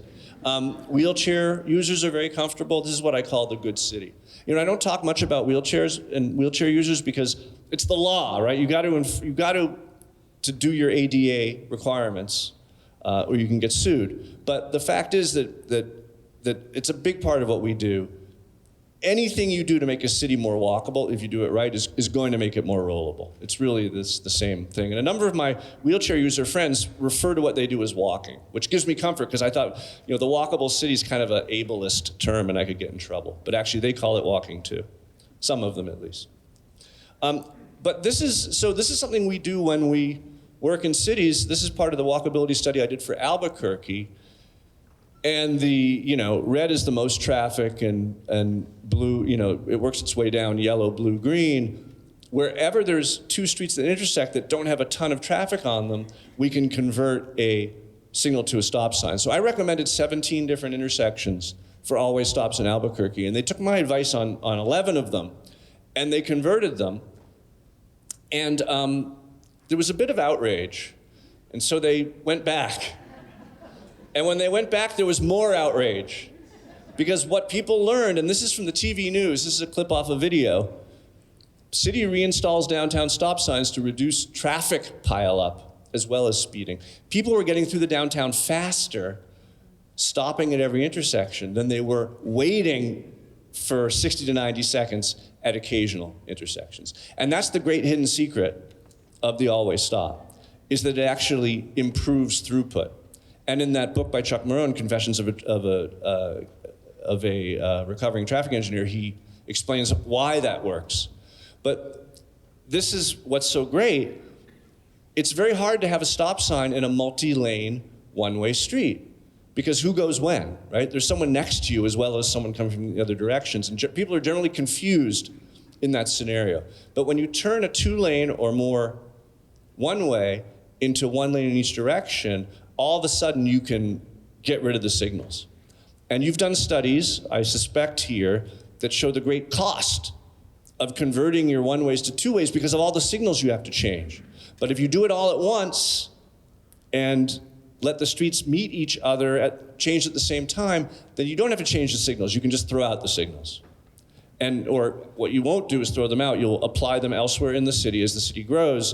Wheelchair users are very comfortable. This is what I call the good city. You know, I don't talk much about wheelchairs and wheelchair users because it's the law, right? You got to do your ADA requirements, or you can get sued. But the fact is that it's a big part of what we do. Anything you do to make a city more walkable, if you do it right, is going to make it more rollable. It's really the same thing. And a number of my wheelchair user friends refer to what they do as walking, which gives me comfort because I thought, you know, the walkable city is kind of an ableist term and I could get in trouble. But actually they call it walking too. Some of them at least. But this is something we do when we work in cities. This is part of the walkability study I did for Albuquerque. And red is the most traffic and blue, it works its way down, yellow, blue, green. Wherever there's two streets that intersect that don't have a ton of traffic on them, we can convert a signal to a stop sign. So I recommended 17 different intersections for always stops in Albuquerque. And they took my advice on 11 of them and they converted them. And there was a bit of outrage. And so they went back. And when they went back, there was more outrage. Because what people learned, and this is from the TV news, this is a clip off a video, city reinstalls downtown stop signs to reduce traffic pileup as well as speeding. People were getting through the downtown faster, stopping at every intersection, than they were waiting for 60 to 90 seconds at occasional intersections. And that's the great hidden secret of the always stop, is that it actually improves throughput. And in that book by Chuck Marone, Confessions of a Recovering Traffic Engineer, he explains why that works. But this is what's so great. It's very hard to have a stop sign in a multi-lane, one-way street. Because who goes when, right? There's someone next to you as well as someone coming from the other directions. And people are generally confused in that scenario. But when you turn a two-lane or more one-way into one lane in each direction, all of a sudden you can get rid of the signals. And you've done studies, I suspect here, that show the great cost of converting your one-ways to two-ways because of all the signals you have to change. But if you do it all at once and let the streets meet each other, change at the same time, then you don't have to change the signals. You can just throw out the signals. Or what you won't do is throw them out. You'll apply them elsewhere in the city as the city grows,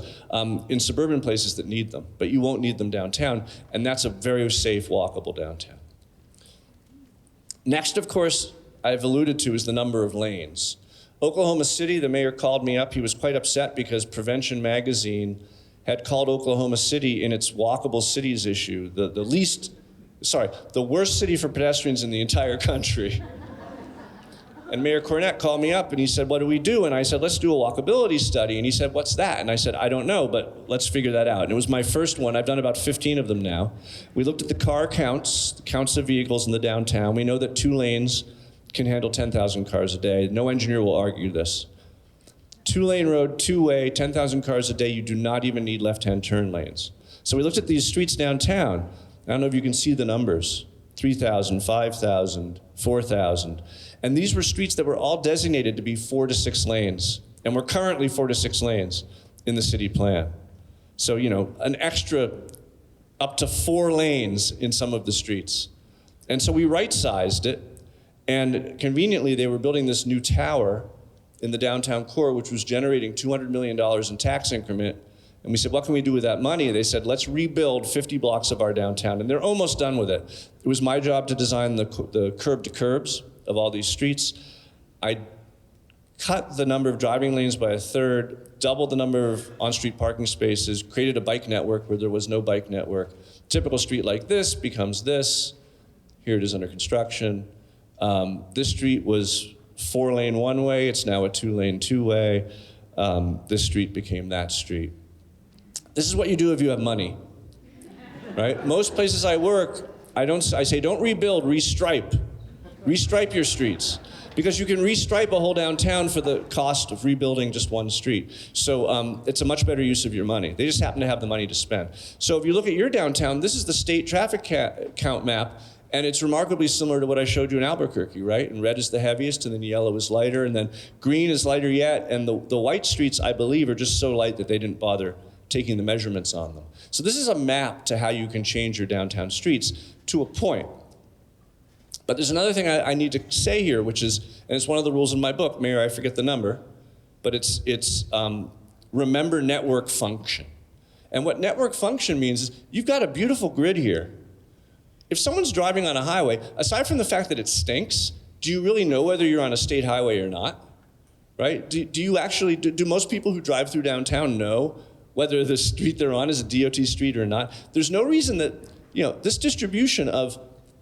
in suburban places that need them. But you won't need them downtown, and that's a very safe, walkable downtown. Next, of course, I've alluded to is the number of lanes. Oklahoma City, the mayor called me up. He was quite upset because Prevention Magazine had called Oklahoma City in its Walkable Cities issue the worst city for pedestrians in the entire country. And Mayor Cornett called me up and he said, what do we do? And I said, let's do a walkability study. And he said, what's that? And I said, I don't know, but let's figure that out. And it was my first one. I've done about 15 of them now. We looked at the car counts, the counts of vehicles in the downtown. We know that 2 lanes can handle 10,000 cars a day. No engineer will argue this. 2-lane road, 2-way, 10,000 cars a day. You do not even need left-hand turn lanes. So we looked at these streets downtown. I don't know if you can see the numbers. 3,000, 5,000, 4,000. And these were streets that were all designated to be 4 to 6 lanes. And we're currently 4 to 6 lanes in the city plan. So, an extra up to 4 lanes in some of the streets. And so we right-sized it. And conveniently, they were building this new tower in the downtown core, which was generating $200 million in tax increment. And we said, what can we do with that money? They said, let's rebuild 50 blocks of our downtown. And they're almost done with it. It was my job to design the curb to curbs of all these streets. I cut the number of driving lanes by 1/3, doubled the number of on-street parking spaces, created a bike network where there was no bike network. Typical street like this becomes this. Here it is under construction. This street was 4-lane one-way. It's now a 2-lane two-way. This street became that street. This is what you do if you have money, right? Most places I work, I say don't rebuild, restripe. Restripe your streets. Because you can restripe a whole downtown for the cost of rebuilding just one street. So it's a much better use of your money. They just happen to have the money to spend. So if you look at your downtown, this is the state traffic count map, and it's remarkably similar to what I showed you in Albuquerque, right? And red is the heaviest, and then yellow is lighter, and then green is lighter yet, and the white streets, I believe, are just so light that they didn't bother taking the measurements on them. So this is a map to how you can change your downtown streets to a point. But there's another thing I need to say here, which is, and it's one of the rules in my book, Mayor, I forget the number, but it's remember network function. And what network function means is you've got a beautiful grid here. If someone's driving on a highway, aside from the fact that it stinks, do you really know whether you're on a state highway or not? Right? Do you actually, do most people who drive through downtown know whether the street they're on is a DOT street or not? There's no reason that, this distribution of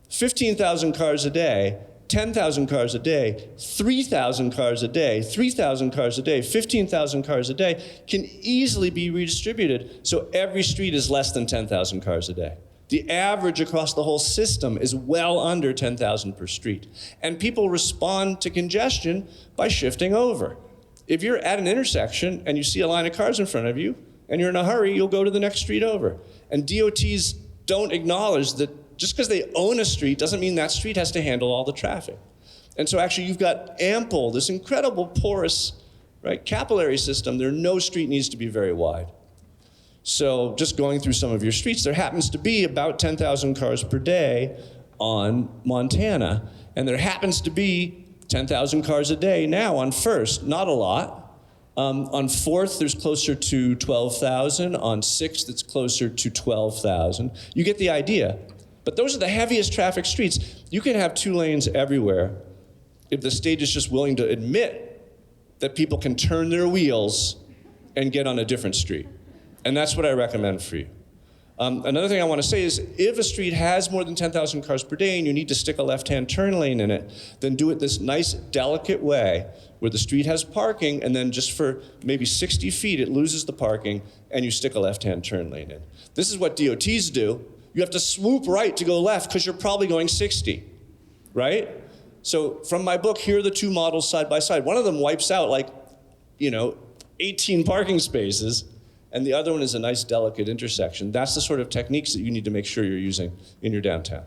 15,000 cars a day, 10,000 cars a day, 3,000 cars a day, 3,000 cars a day, 15,000 cars a day can easily be redistributed so every street is less than 10,000 cars a day. The average across the whole system is well under 10,000 per street. And people respond to congestion by shifting over. If you're at an intersection and you see a line of cars in front of you and you're in a hurry, you'll go to the next street over. And DOTs don't acknowledge that just because they own a street doesn't mean that street has to handle all the traffic. And so actually you've got this incredible porous, right, capillary system. No street needs to be very wide. So just going through some of your streets, there happens to be about 10,000 cars per day on Montana. And there happens to be 10,000 cars a day now on First, not a lot. On 4th, there's closer to 12,000. On 6th, it's closer to 12,000. You get the idea. But those are the heaviest traffic streets. You can have 2 lanes everywhere if the state is just willing to admit that people can turn their wheels and get on a different street. And that's what I recommend for you. Another thing I want to say is if a street has more than 10,000 cars per day and you need to stick a left-hand turn lane in it, then do it this nice, delicate way where the street has parking and then just for maybe 60 feet it loses the parking and you stick a left-hand turn lane in. This is what DOTs do. You have to swoop right to go left because you're probably going 60, right? So from my book, here are the 2 models side by side. One of them wipes out 18 parking spaces, and the other one is a nice delicate intersection. That's the sort of techniques that you need to make sure you're using in your downtown.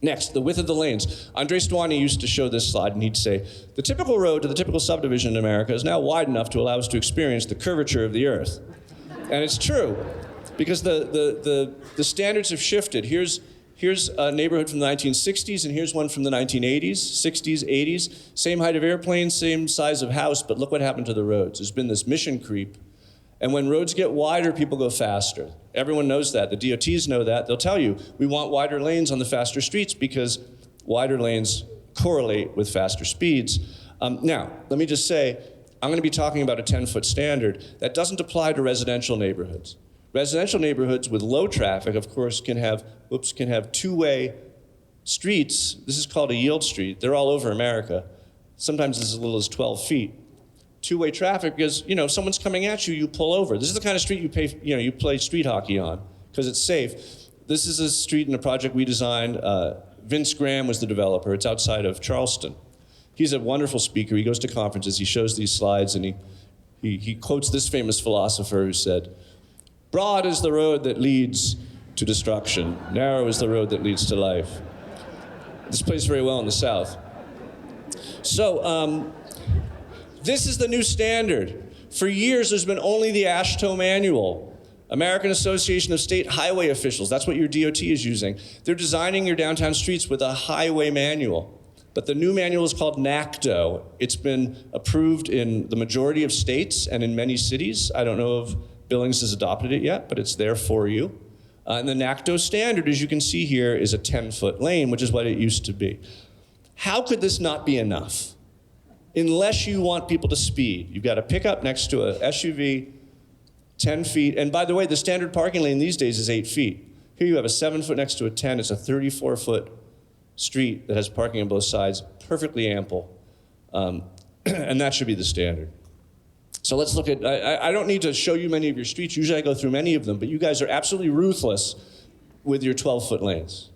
Next, the width of the lanes. Andres Duany used to show this slide, and he'd say, the typical road to the typical subdivision in America is now wide enough to allow us to experience the curvature of the earth. And it's true. Because the standards have shifted. Here's a neighborhood from the 1960s, and here's one from the 1980s, 60s, 80s. Same height of airplane, same size of house, but look what happened to the roads. There's been this mission creep. And when roads get wider, people go faster. Everyone knows that. The DOTs know that. They'll tell you, we want wider lanes on the faster streets because wider lanes correlate with faster speeds. Now, let me just say, I'm going to be talking about a 10-foot standard. That doesn't apply to residential neighborhoods. Residential neighborhoods with low traffic, of course, can have 2-way streets. This is called a yield street. They're all over America. Sometimes as little as 12 feet. 2-way traffic because, if someone's coming at you, you pull over. This is the kind of street you play street hockey on because it's safe. This is a street in a project we designed. Vince Graham was the developer. It's outside of Charleston. He's a wonderful speaker. He goes to conferences. He shows these slides, and he quotes this famous philosopher who said, broad is the road that leads to destruction. Narrow is the road that leads to life. This plays very well in the South. So this is the new standard. For years, there's been only the AASHTO manual, American Association of State Highway Officials. That's what your DOT is using. They're designing your downtown streets with a highway manual. But the new manual is called NACTO. It's been approved in the majority of states and in many cities. I don't know if Billings has adopted it yet, but it's there for you. And the NACTO standard, as you can see here, is a 10-foot lane, which is what it used to be. How could this not be enough? Unless you want people to speed. You've got a pickup next to a SUV, 10 feet. And by the way, the standard parking lane these days is 8 feet. Here you have a 7-foot next to a 10. It's a 34-foot street that has parking on both sides, perfectly ample. And that should be the standard. So let's look at, I don't need to show you many of your streets. Usually I go through many of them, but you guys are absolutely ruthless with your 12-foot lanes.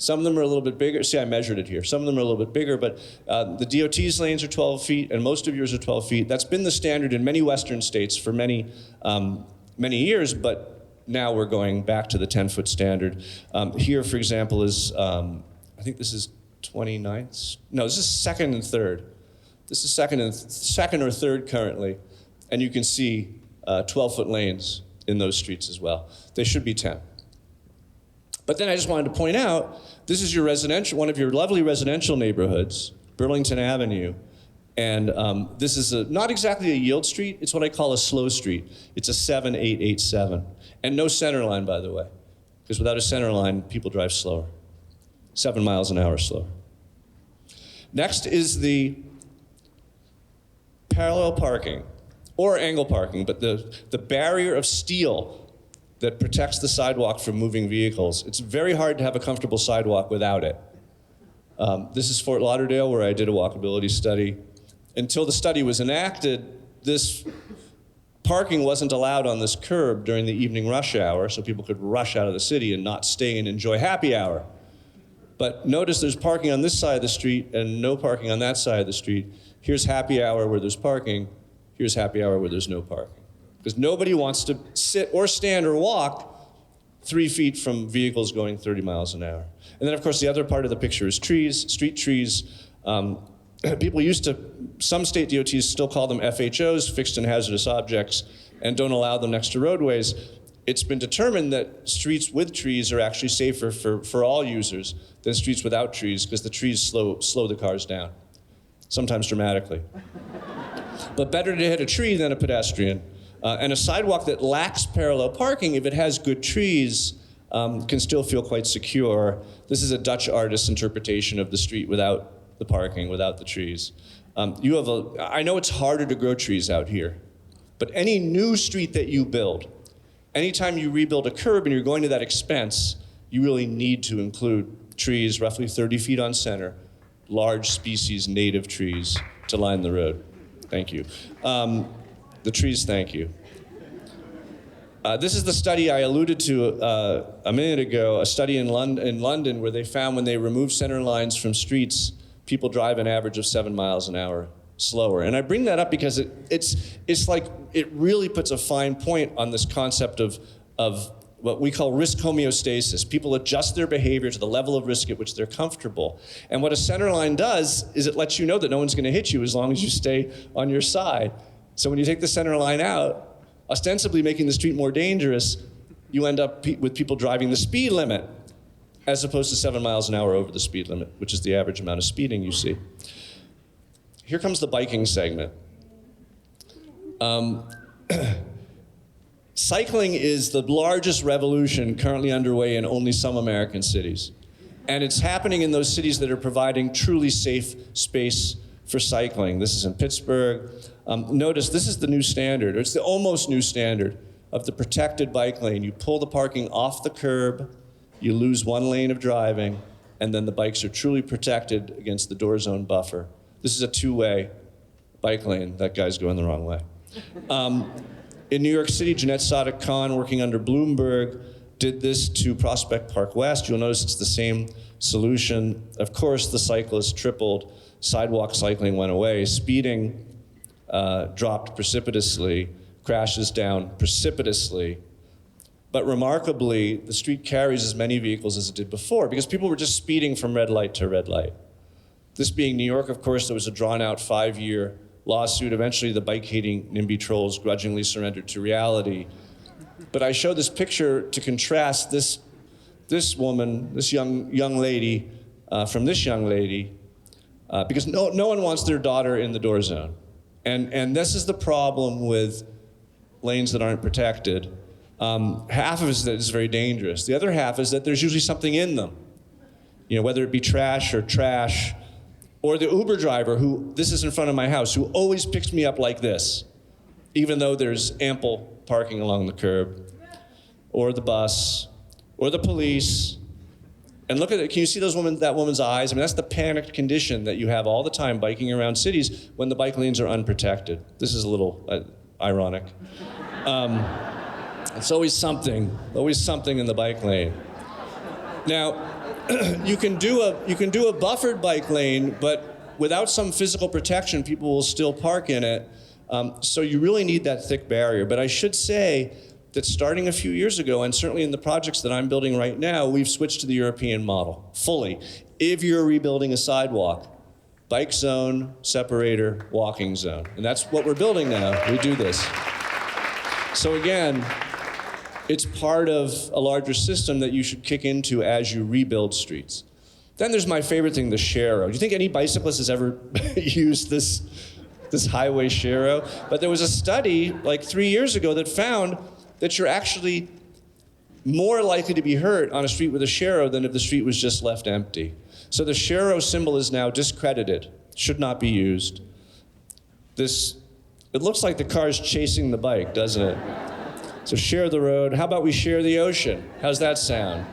Some of them are a little bit bigger. See, I measured it here. Some of them are a little bit bigger, but the DOT's lanes are 12 feet, and most of yours are 12 feet. That's been the standard in many Western states for many years, but now we're going back to the 10-foot standard. Here, for example, is, I think this is 29th? No, this is second and third. This is second or third currently, and you can see 12-foot lanes in those streets as well. They should be 10. But then I just wanted to point out, this is your residential, one of your lovely residential neighborhoods, Burlington Avenue. And this is not exactly a yield street, it's what I call a slow street. It's a 7-8-8-7. And no center line, by the way, because without a center line, people drive slower. 7 miles an hour slower. Next is the parallel parking, or angle parking, but the barrier of steel that protects the sidewalk from moving vehicles. It's very hard to have a comfortable sidewalk without it. This is Fort Lauderdale, where I did a walkability study. Until the study was enacted, this parking wasn't allowed on this curb during the evening rush hour, so people could rush out of the city and not stay and enjoy happy hour. But notice there's parking on this side of the street and no parking on that side of the street. Here's happy hour where there's parking. Here's happy hour where there's no parking. Because nobody wants to sit or stand or walk 3 feet from vehicles going 30 miles an hour. And then, of course, the other part of the picture is trees, street trees. People used to, some state DOTs still call them FHOs, fixed and hazardous objects, and don't allow them next to roadways. It's been determined that streets with trees are actually safer for all users than streets without trees, because the trees slow the cars down, sometimes dramatically. But better to hit a tree than a pedestrian. And a sidewalk that lacks parallel parking, if it has good trees, can still feel quite secure. This is a Dutch artist's interpretation of the street without the parking, without the trees. I know it's harder to grow trees out here, but any new street that you build, anytime you rebuild a curb and you're going to that expense, you really need to include trees, roughly 30 feet on center, large species native trees to line the road. Thank you. The trees, thank you. This is the study I alluded to a minute ago, a study in London where they found when they remove center lines from streets, people drive an average of 7 miles an hour slower. And I bring that up because it's like it really puts a fine point on this concept of what we call risk homeostasis. People adjust their behavior to the level of risk at which they're comfortable. And what a center line does is it lets you know that no one's going to hit you as long as you stay on your side. So when you take the center line out, ostensibly making the street more dangerous, you end up with people driving the speed limit as opposed to 7 miles an hour over the speed limit, which is the average amount of speeding you see. Here comes the biking segment. Cycling is the largest revolution currently underway in only some American cities. And it's happening in those cities that are providing truly safe space for cycling. This is in Pittsburgh. Notice this is the new standard, or it's the almost new standard of the protected bike lane. You pull the parking off the curb, you lose 1 lane of driving, and then the bikes are truly protected against the door zone buffer. This is a 2-way bike lane. That guy's going the wrong way. In New York City, Jeanette Sadiq-Khan, working under Bloomberg, did this to Prospect Park West. You'll notice it's the same solution. Of course, the cyclists tripled. Sidewalk cycling went away. Speeding dropped precipitously. Crashes down precipitously. But remarkably, the street carries as many vehicles as it did before because people were just speeding from red light to red light. This being New York, of course, there was a drawn-out 5-year lawsuit. Eventually, the bike-hating NIMBY trolls grudgingly surrendered to reality. But I show this picture to contrast this woman, this young lady, from this young lady, because no one wants their daughter in the door zone. And this is the problem with lanes that aren't protected. Half of it is that it's very dangerous. The other half is that there's usually something in them. You know, whether it be trash, or the Uber driver who, this is in front of my house, who always picks me up like this, even though there's ample parking along the curb, or the bus, or the police. And look at it, can you see that woman's eyes? I mean, that's the panicked condition that you have all the time biking around cities when the bike lanes are unprotected. This is a little, ironic. It's always something in the bike lane. Now, you can do a buffered bike lane, but without some physical protection, people will still park in it. So you really need that thick barrier. But I should say that starting a few years ago, and certainly in the projects that I'm building right now, we've switched to the European model fully. If you're rebuilding a sidewalk, bike zone, separator, walking zone. And that's what we're building now. We do this. So again, it's part of a larger system that you should kick into as you rebuild streets. Then there's my favorite thing, the share road. Do you think any bicyclist has ever used this highway share road? But there was a study like 3 years ago that found that you're actually more likely to be hurt on a street with a share road than if the street was just left empty. So the share road symbol is now discredited, should not be used. It looks like the car's chasing the bike, doesn't it? So share the road. How about we share the ocean? How's that sound?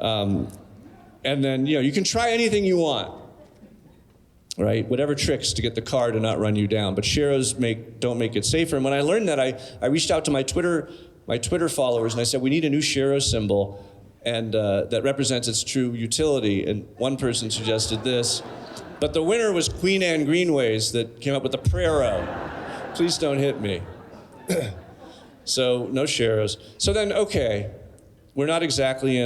And then, you can try anything you want, right? Whatever tricks to get the car to not run you down. But shares don't make it safer. And when I learned that, I reached out to my Twitter followers and I said, we need a new share symbol and that represents its true utility. And one person suggested this. But the winner was Queen Anne Greenways that came up with the Prero. Please don't hit me. So no shares. So then, okay, we're not exactly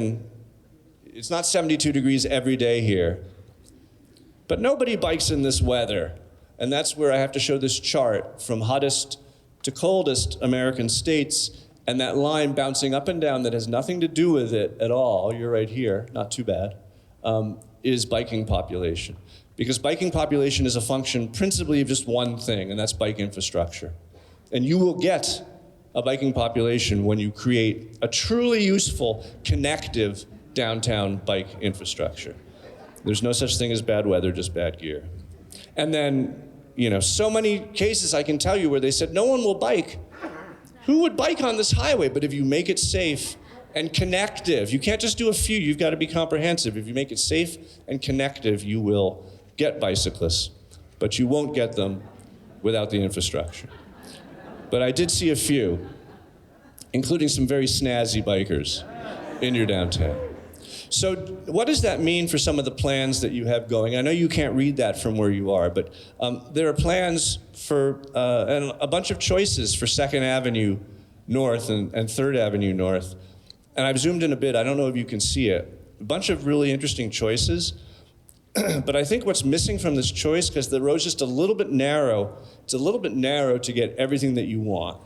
it's not 72 degrees every day here. But nobody bikes in this weather. And that's where I have to show this chart from hottest to coldest American states, and that line bouncing up and down that has nothing to do with it at all, you're right here, not too bad, is biking population. Because biking population is a function principally of just one thing, and that's bike infrastructure. And you will get a biking population when you create a truly useful, connective downtown bike infrastructure. There's no such thing as bad weather, just bad gear. And then, so many cases I can tell you where they said, no one will bike. Who would bike on this highway? But if you make it safe and connective, you can't just do a few, you've got to be comprehensive. If you make it safe and connective, you will get bicyclists, but you won't get them without the infrastructure. But I did see a few, including some very snazzy bikers in your downtown. So what does that mean for some of the plans that you have going? I know you can't read that from where you are, but there are plans for and a bunch of choices for 2nd Avenue North and 3rd Avenue North. And I've zoomed in a bit. I don't know if you can see it. A bunch of really interesting choices. But I think what's missing from this choice, because the road's just a little bit narrow, it's a little bit narrow to get everything that you want.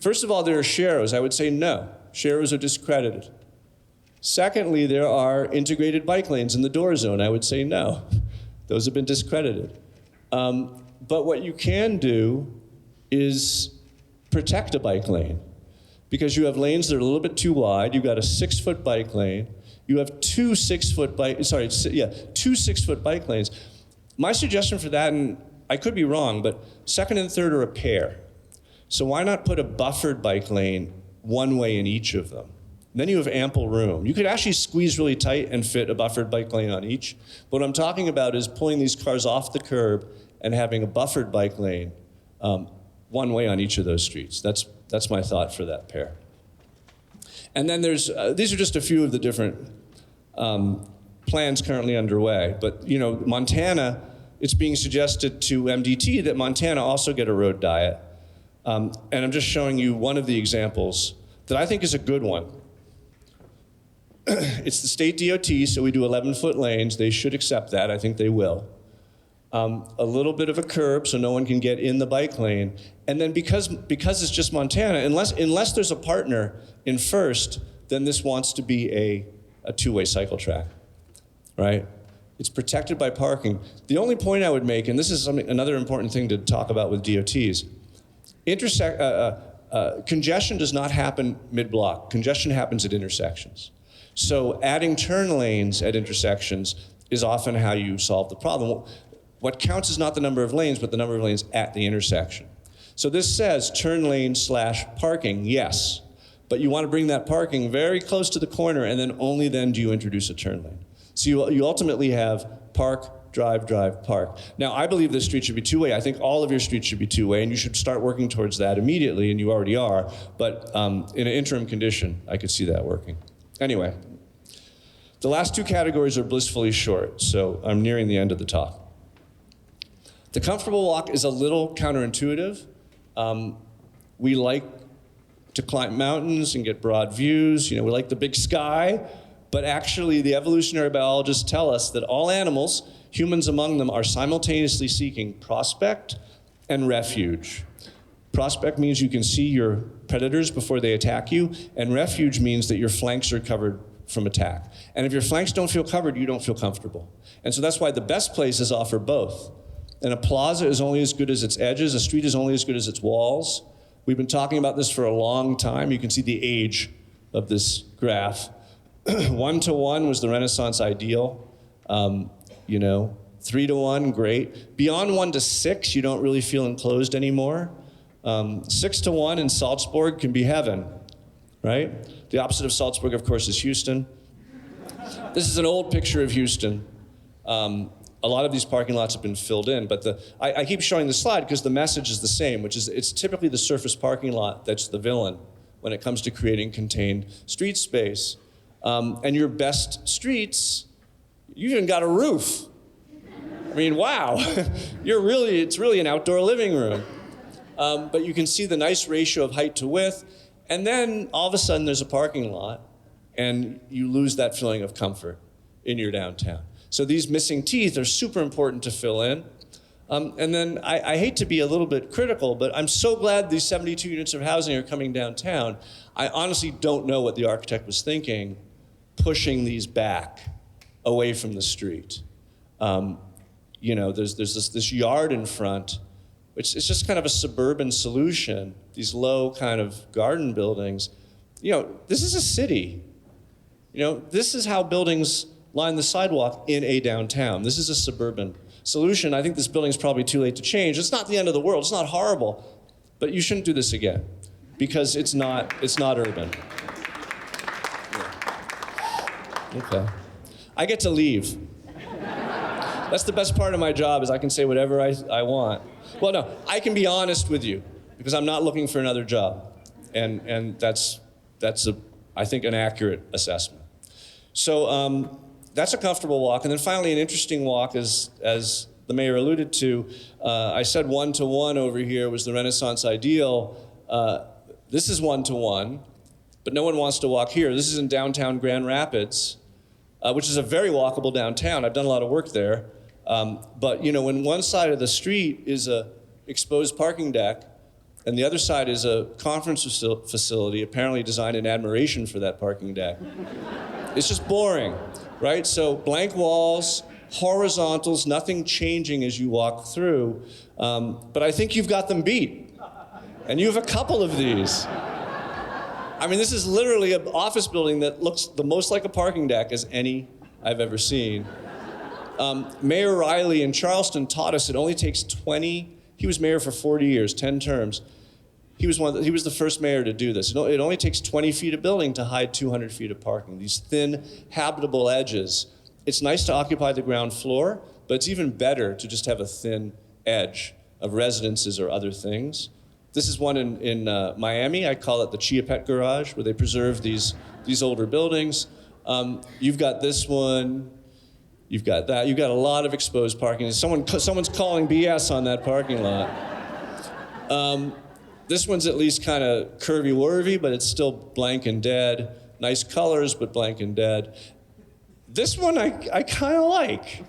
First of all, there are sharrows. I would say no. Sharrows are discredited. Secondly, there are integrated bike lanes in the door zone. I would say no. Those have been discredited. But what you can do is protect a bike lane, because you have lanes that are a little bit too wide. You've got a 6-foot bike lane. You have two 6-foot bike lanes. My suggestion for that, and I could be wrong, but 2nd and 3rd are a pair. So why not put a buffered bike lane one way in each of them? And then you have ample room. You could actually squeeze really tight and fit a buffered bike lane on each. But what I'm talking about is pulling these cars off the curb and having a buffered bike lane one way on each of those streets. That's my thought for that pair. And then these are just a few of the different plans currently underway. But Montana, it's being suggested to MDT that Montana also get a road diet. And I'm just showing you one of the examples that I think is a good one. It's the state DOT, so we do 11-foot lanes. They should accept that. I think they will. A little bit of a curb so no one can get in the bike lane. And then because it's just Montana, unless there's a partner in first, then this wants to be a two-way cycle track, right? It's protected by parking. The only point I would make, and this is another important thing to talk about with DOTs, congestion does not happen mid-block. Congestion happens at intersections. So adding turn lanes at intersections is often how you solve the problem. What counts is not the number of lanes, but the number of lanes at the intersection. So this says turn lane / parking, yes. But you want to bring that parking very close to the corner, and then only then do you introduce a turn lane. So you ultimately have park, drive, drive, park. Now, I believe this street should be two-way. I think all of your streets should be two-way, and you should start working towards that immediately, and you already are. But in an interim condition, I could see that working. Anyway, the last two categories are blissfully short, so I'm nearing the end of the talk. The comfortable walk is a little counterintuitive. We like to climb mountains and get broad views. We like the big sky. But actually, the evolutionary biologists tell us that all animals, humans among them, are simultaneously seeking prospect and refuge. Prospect means you can see your predators before they attack you, and refuge means that your flanks are covered from attack. And if your flanks don't feel covered, you don't feel comfortable. And so that's why the best places offer both. And a plaza is only as good as its edges. A street is only as good as its walls. We've been talking about this for a long time. You can see the age of this graph. 1-to-1 was the Renaissance ideal. 3-to-1, great. Beyond 1-to-6, you don't really feel enclosed anymore. 6-to-1 in Salzburg can be heaven, right? The opposite of Salzburg, of course, is Houston. This is an old picture of Houston. A lot of these parking lots have been filled in, but I keep showing the slide because the message is the same, which is it's typically the surface parking lot that's the villain when it comes to creating contained street space. And your best streets, you even got a roof. I mean, wow, it's really an outdoor living room. But you can see the nice ratio of height to width, and then all of a sudden there's a parking lot, and you lose that feeling of comfort in your downtown. So these missing teeth are super important to fill in. And then I hate to be a little bit critical, but I'm so glad these 72 units of housing are coming downtown. I honestly don't know what the architect was thinking, pushing these back away from the street. There's this yard in front, which is just kind of a suburban solution, these low kind of garden buildings. This is a city. This is how buildings line the sidewalk in a downtown. This is a suburban solution. I think this building is probably too late to change. It's not the end of the world. It's not horrible, but you shouldn't do this again because it's not urban. Okay. I get to leave. That's the best part of my job is I can say whatever I want. Well, no, I can be honest with you because I'm not looking for another job. And that's I think an accurate assessment. So that's a comfortable walk. And then finally, an interesting walk, as the mayor alluded to. I said 1-to-1 over here was the Renaissance ideal. This is 1-to-1, but no one wants to walk here. This is in downtown Grand Rapids, which is a very walkable downtown. I've done a lot of work there. But when one side of the street is a exposed parking deck, and the other side is a conference facility, apparently designed in admiration for that parking deck. It's just boring, right? So blank walls, horizontals, nothing changing as you walk through. But I think you've got them beat. And you have a couple of these. I mean, this is literally an office building that looks the most like a parking deck as any I've ever seen. Mayor Riley in Charleston taught us it only takes 20, he was mayor for 40 years, 10 terms. He was the first mayor to do this. It only takes 20 feet of building to hide 200 feet of parking, these thin, habitable edges. It's nice to occupy the ground floor, but it's even better to just have a thin edge of residences or other things. This is one in Miami. I call it the Chia Pet Garage, where they preserve these older buildings. You've got this one. You've got that. You've got a lot of exposed parking. Someone's calling BS on that parking lot. This one's at least kind of curvy-wurvy, but it's still blank and dead. Nice colors, but blank and dead. This one I kind of like.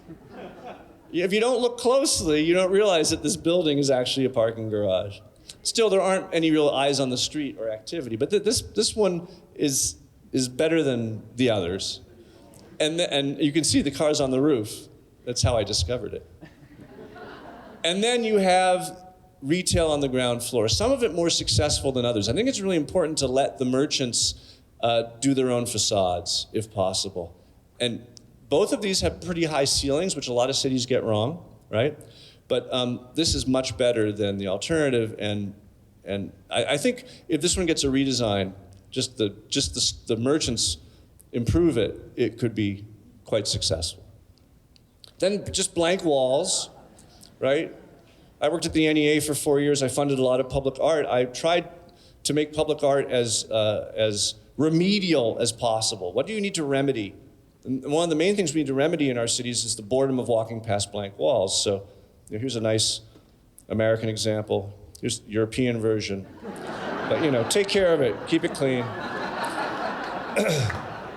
If you don't look closely, you don't realize that this building is actually a parking garage. Still, there aren't any real eyes on the street or activity, but this one is better than the others. And you can see the cars on the roof. That's how I discovered it. And then you have retail on the ground floor, some of it more successful than others. I think it's really important to let the merchants do their own facades, if possible. And both of these have pretty high ceilings, which a lot of cities get wrong, right? But this is much better than the alternative, and I think if this one gets a redesign, just the merchants improve it, it could be quite successful. Then just blank walls, right? I worked at the NEA for 4 years. I funded a lot of public art. I tried to make public art as remedial as possible. What do you need to remedy? And one of the main things we need to remedy in our cities is the boredom of walking past blank walls. So here's a nice American example. Here's the European version. But take care of it, keep it clean.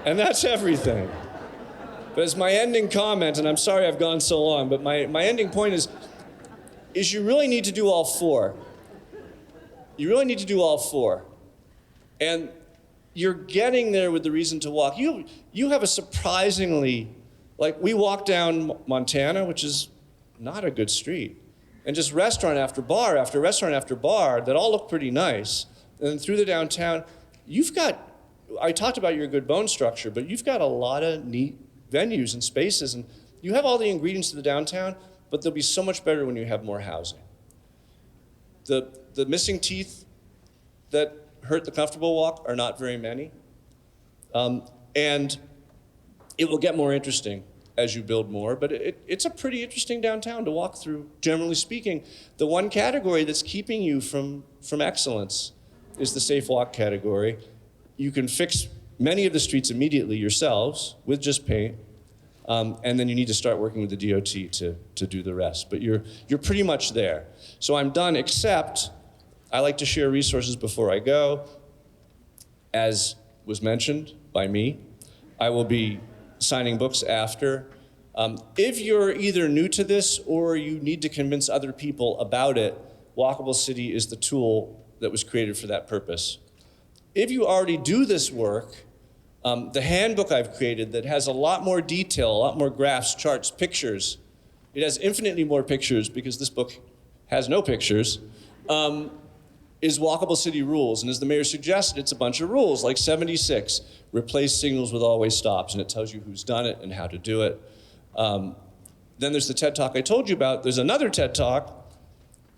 And that's everything. But as my ending comment, and I'm sorry I've gone so long, but my ending point is you really need to do all four. You really need to do all four. And you're getting there with the reason to walk. You have a surprisingly, we walk down Montana, which is not a good street, and just restaurant after bar after restaurant after bar that all look pretty nice. And then through the downtown, I talked about your good bone structure, but you've got a lot of neat venues and spaces, and you have all the ingredients to the downtown, but they'll be so much better when you have more housing. The missing teeth that hurt the comfortable walk are not very many. And it will get more interesting as you build more, but it's a pretty interesting downtown to walk through, generally speaking. The one category that's keeping you from excellence is the safe walk category. You can fix many of the streets immediately yourselves with just paint, and then you need to start working with the DOT to do the rest. But you're pretty much there. So I'm done, except I like to share resources before I go. As was mentioned by me, I will be signing books after. If you're either new to this or you need to convince other people about it, Walkable City is the tool that was created for that purpose. If you already do this work, the handbook I've created that has a lot more detail, a lot more graphs, charts, pictures, it has infinitely more pictures because this book has no pictures, is Walkable City Rules. And as the mayor suggested, it's a bunch of rules, like 76, replace signals with always stops, and it tells you who's done it and how to do it. Then there's the TED Talk I told you about. There's another TED Talk,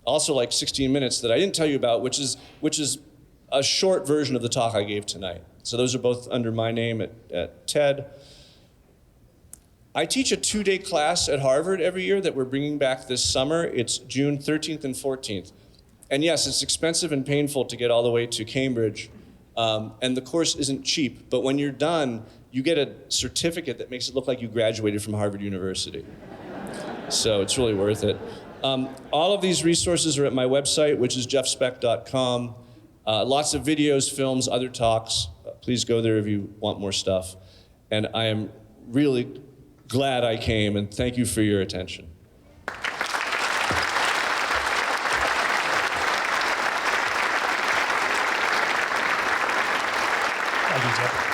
also like 16 minutes, that I didn't tell you about, which is a short version of the talk I gave tonight. So those are both under my name at TED. I teach a 2-day class at Harvard every year that we're bringing back this summer. It's June 13th and 14th. And yes, it's expensive and painful to get all the way to Cambridge. And the course isn't cheap, but when you're done, you get a certificate that makes it look like you graduated from Harvard University. So it's really worth it. All of these resources are at my website, which is jeffspeck.com. Lots of videos, films, other talks. Please go there if you want more stuff. And I am really glad I came, and thank you for your attention. Thank you, Jeff.